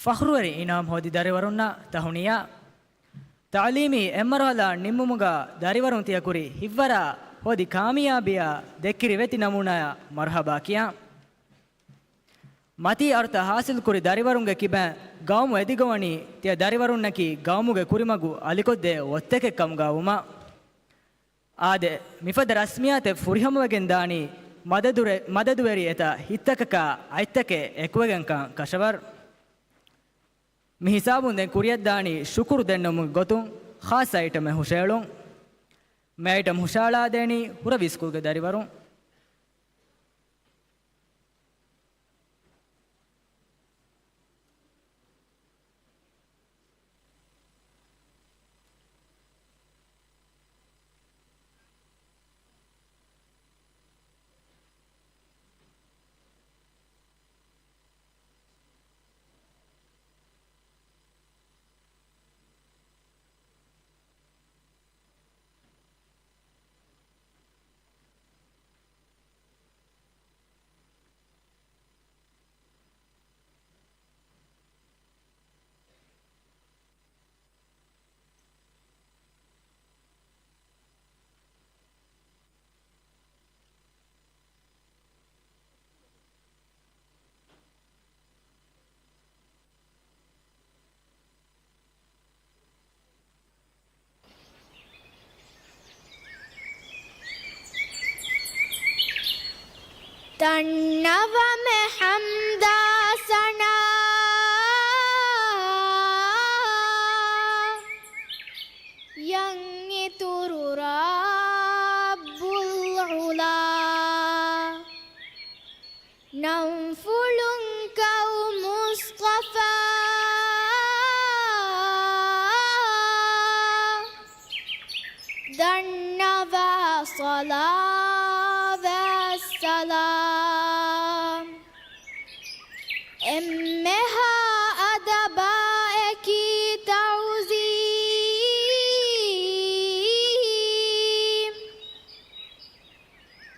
ಫಖ್ರುವರಿ ಇನಾಮ್ ಹೋದಿ ದರಿವರುನ್ನ ತಹುನಿಯಾ ತಾಲೀಮಿ ಎಮ್ಮರಹಲ ನಿಮ್ಮುಮುಗ ದರಿವರುಂ ತಿಯಕುರಿ ಹಿವ್ವರ ಹೋದಿ ಕಾಮಿಯಾಬಿಯ ದೆಕ್ಕಿರಿ ವೆತಿ ನಮೂನಾಯ ಮರ್ಹಬಾ ಕಿಯಾ ಮತಿ ಅರ್ಥ ಹಾಸಿಲ್ ಕುರಿ ದರಿವರುಂಗೆ ಕಿಬೆ ಗೌಮು ಎದಿಗವಣಿ ತಿಯ ದರಿವರುನ್ನಕಿ ಗೌಮುಗೆ ಕುರಿಮಗು ಅಲಿಕೊದ್ದೆ ಒತ್ತೆಕೆ ಕಮ್ಗಾವುಮ ಆದೆ ಮಿಫದ ರಸ್ಮಿಯಾತೆ ಫುರಿಹಮುವೆಗೆಂದಾಣಿ ಮದದುವೆರಿ ಎತ ಹಿತ್ತಕಕ ಐತ್ತಕೆ ಎಕ್ವೆಗೆಂಕ ಕಶವರ್ ಮಿ ಹಿಸಾಬುಂದೆನ್ ಕುರಿಯದ್ದಾಣಿ ಶುಕುರು ದೆನ್ನಮು ಗೊತ್ತು ಖಾಸ ಐಟಮೆ ಹುಷೇಳು ಮೆ ಐಟಮ್ ಹುಷಾಳಾದೇಣಿ ಹುರವಿಸ್ಕುಲ್ಗೆ ದರಿವರು ತಣ್ಣವಮ ಹಮ್ದಾಸನ ಯಂಗಿತುರು ರಾಬ್ಬುಲ್ ಉಲಾ ನಂಫುಳುಂಕೌ ಮುಸ್ಕಫಾ ದಣ್ಣವ ಸಲಾ والسلام امها ادبائكي تعظيم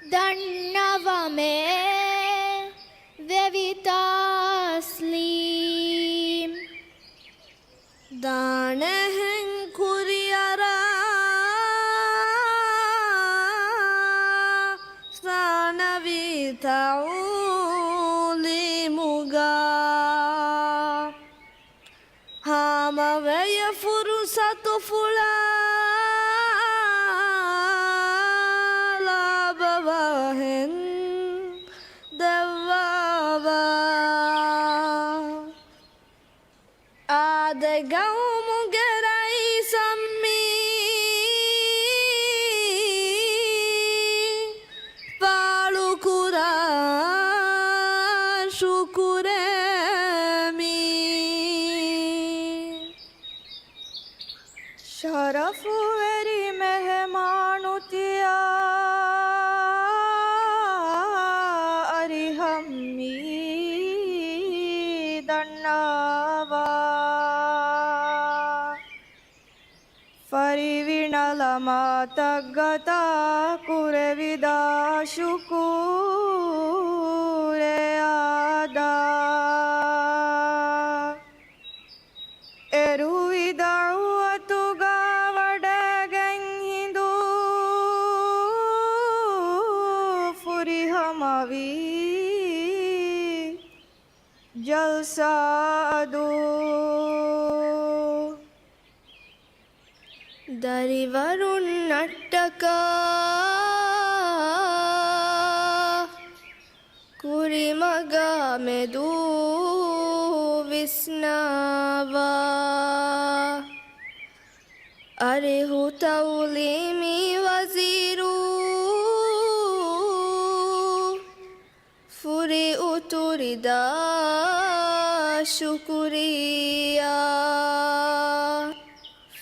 دنوامه ذوي تسليم دانهن كوريارا تعليمغا هما ويا فرصة فلا لا بواهن دواوا آدغاوم غراي سمي ಶರಫು very ಮೆಹಮಾನುತಿಯಾ Farivinalamatagata kurevida shukure ada Eruvidawatuga vadagen hindu furihamavi jalsadu Darivarun nattaka kurimaga medu visnava Arihu taulimi waziru Furi uturida shukuriya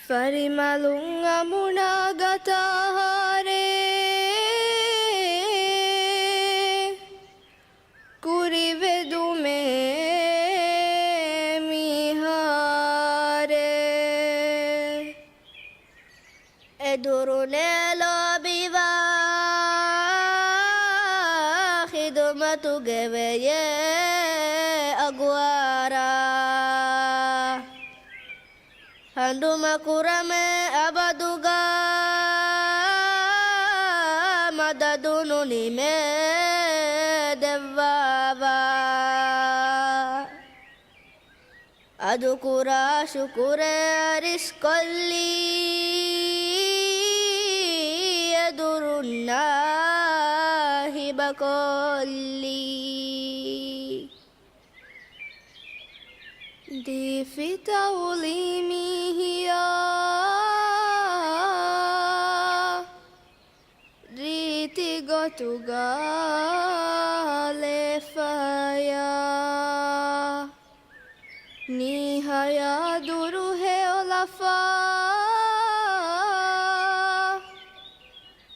Farimalunga munagatahare Kurivedume mihare Edurunelo biva Khidmatu geveye agwara Handuma kurame abaduga madadunu nime devava Adukura shukure ariskolli Adurunna hibakolli Di fitaulimi hiya Riti gotuga lefaya Nihaya duruhe olafa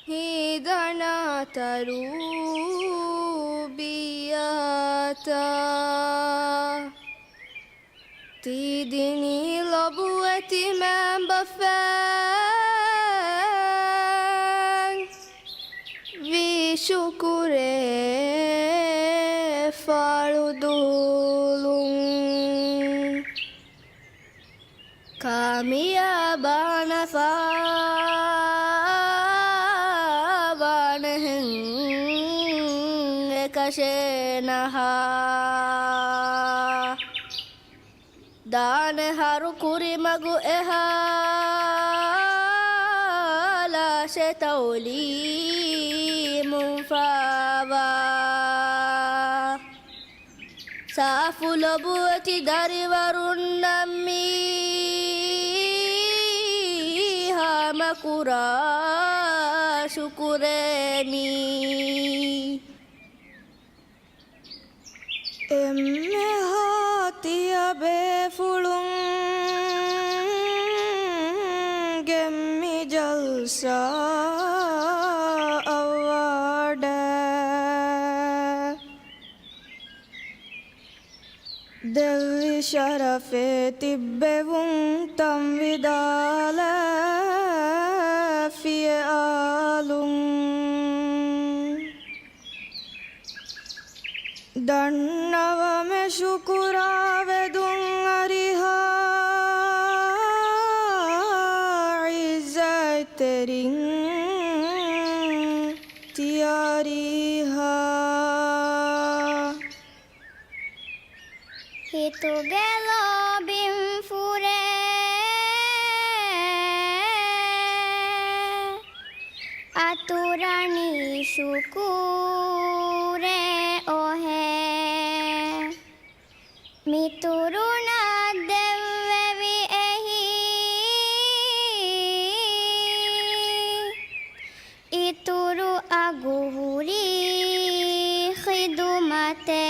Hidana tarubiyata Tidini lobueti membafang Vishukure farudulung Kami abana favaneheng ekashenaha Dane haru kuri magu ehala shetauli mumfava Safu lobuati dari warun nami hamakura syukureni Emme hatiya befulung gemmi jalsa awada Devi sharafe tibbevung tam vidala fiye alung Dannavame shukuravedung ariha Izzatering tiariha Hitu gelo bimfure Aturani syukure ohe Mituruna dewevi ehi Ituru aguhuri khidumate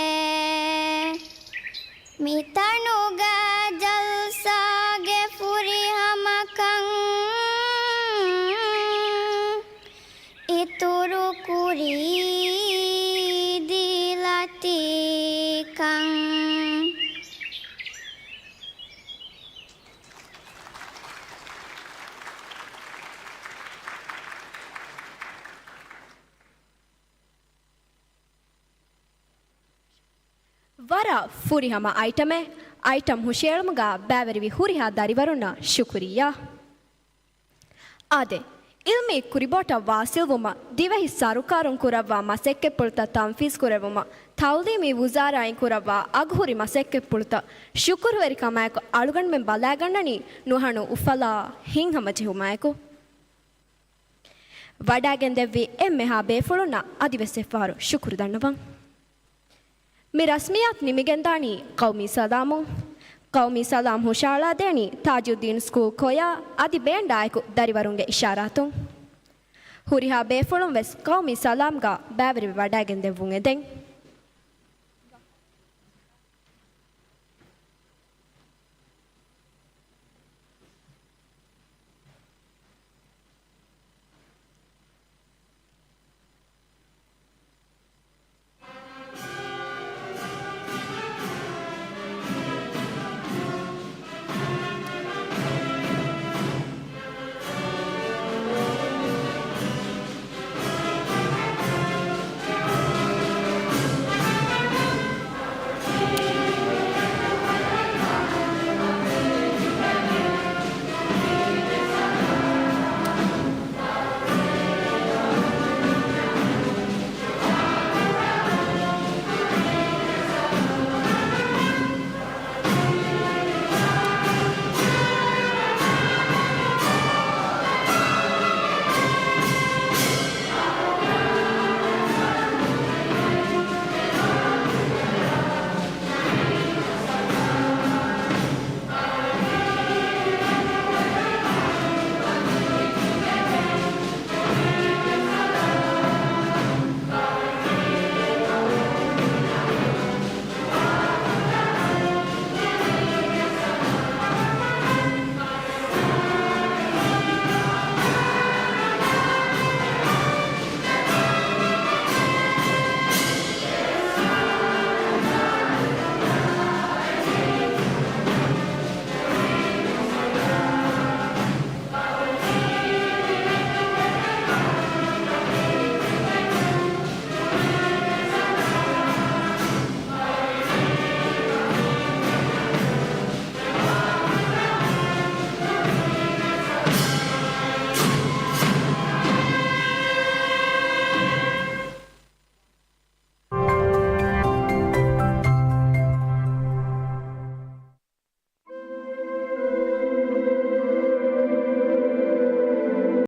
Mitanuga jalsa gefuri hamakang Ituru kuri dilatikang ವರ ಫುರಿಹಮ ಐಟಮೆ item ಹುಷೇಳಮುಗ ಬ್ಯಾವರಿವಿ ಹುರಿಹಾ ದರಿವರುಣ ಶುಕ್ರಿಯಾ ಆದೆ ಇಲ್ಮಿ ಕುರಿಬೋಟ ವಾಸಿಲ್ವುಮ ದಿವಹಿ ಸರುಕಾರುಂ ಕುರವ್ವ ಮಸೆಕ್ಕೆ ಪುಳ್ತ ತಂಫೀಸ್ ಕುರವುಮ ತೌಲೀಮಿ ವುಜಾರಾಯಿ ಕುರವ್ವ ಅಘುರಿ ಮಸೆಕ್ಕೆ ಪುಳ್ತ ಶುಕುರುವರಿ ಕಮಾಯಕು ಅಳುಗಣ್ಮೆ ಬಲಾಗಣ್ಣನಿ ನುಹಣು ಉಫಲಾ ಹಿಂಗ್ ಹಮಜಿ ಹುಮಾಯಕು ವಡಾಗೆನ್ ದೆವ್ವಿ ಎಮ್ಮೆ ಹಾ ಬೇಫುಳುನ ಅದಿವೆಸೆಫಾರು ಶುಕುರು ದಣ್ಣವಂ ಮಿ ರಸ್ಮಿಯಾತ್ ನಿಮಿಗೆಂದಾಣಿ ಕೌಮಿ ಸಲಾಮು ಕೌಮಿ ಸಲಾಂ ಹುಷಾಳಾ ದೇಣಿ Tajuddin school ಕೊಯ ಅದಿ ಬೇಂಡಾಯಕು ದರಿವರುಂಗೆ ಇಶಾರಾತು ಹುರಿಹಾ ಬೇಫುಳುಂ ವೆಸ್ ಕೌಮಿ ಸಲಾಂಗ ಬ್ಯಾವರಿ ವಡಾಗೆನ್ ದೆವ್ವುಂ ಎದೆಂ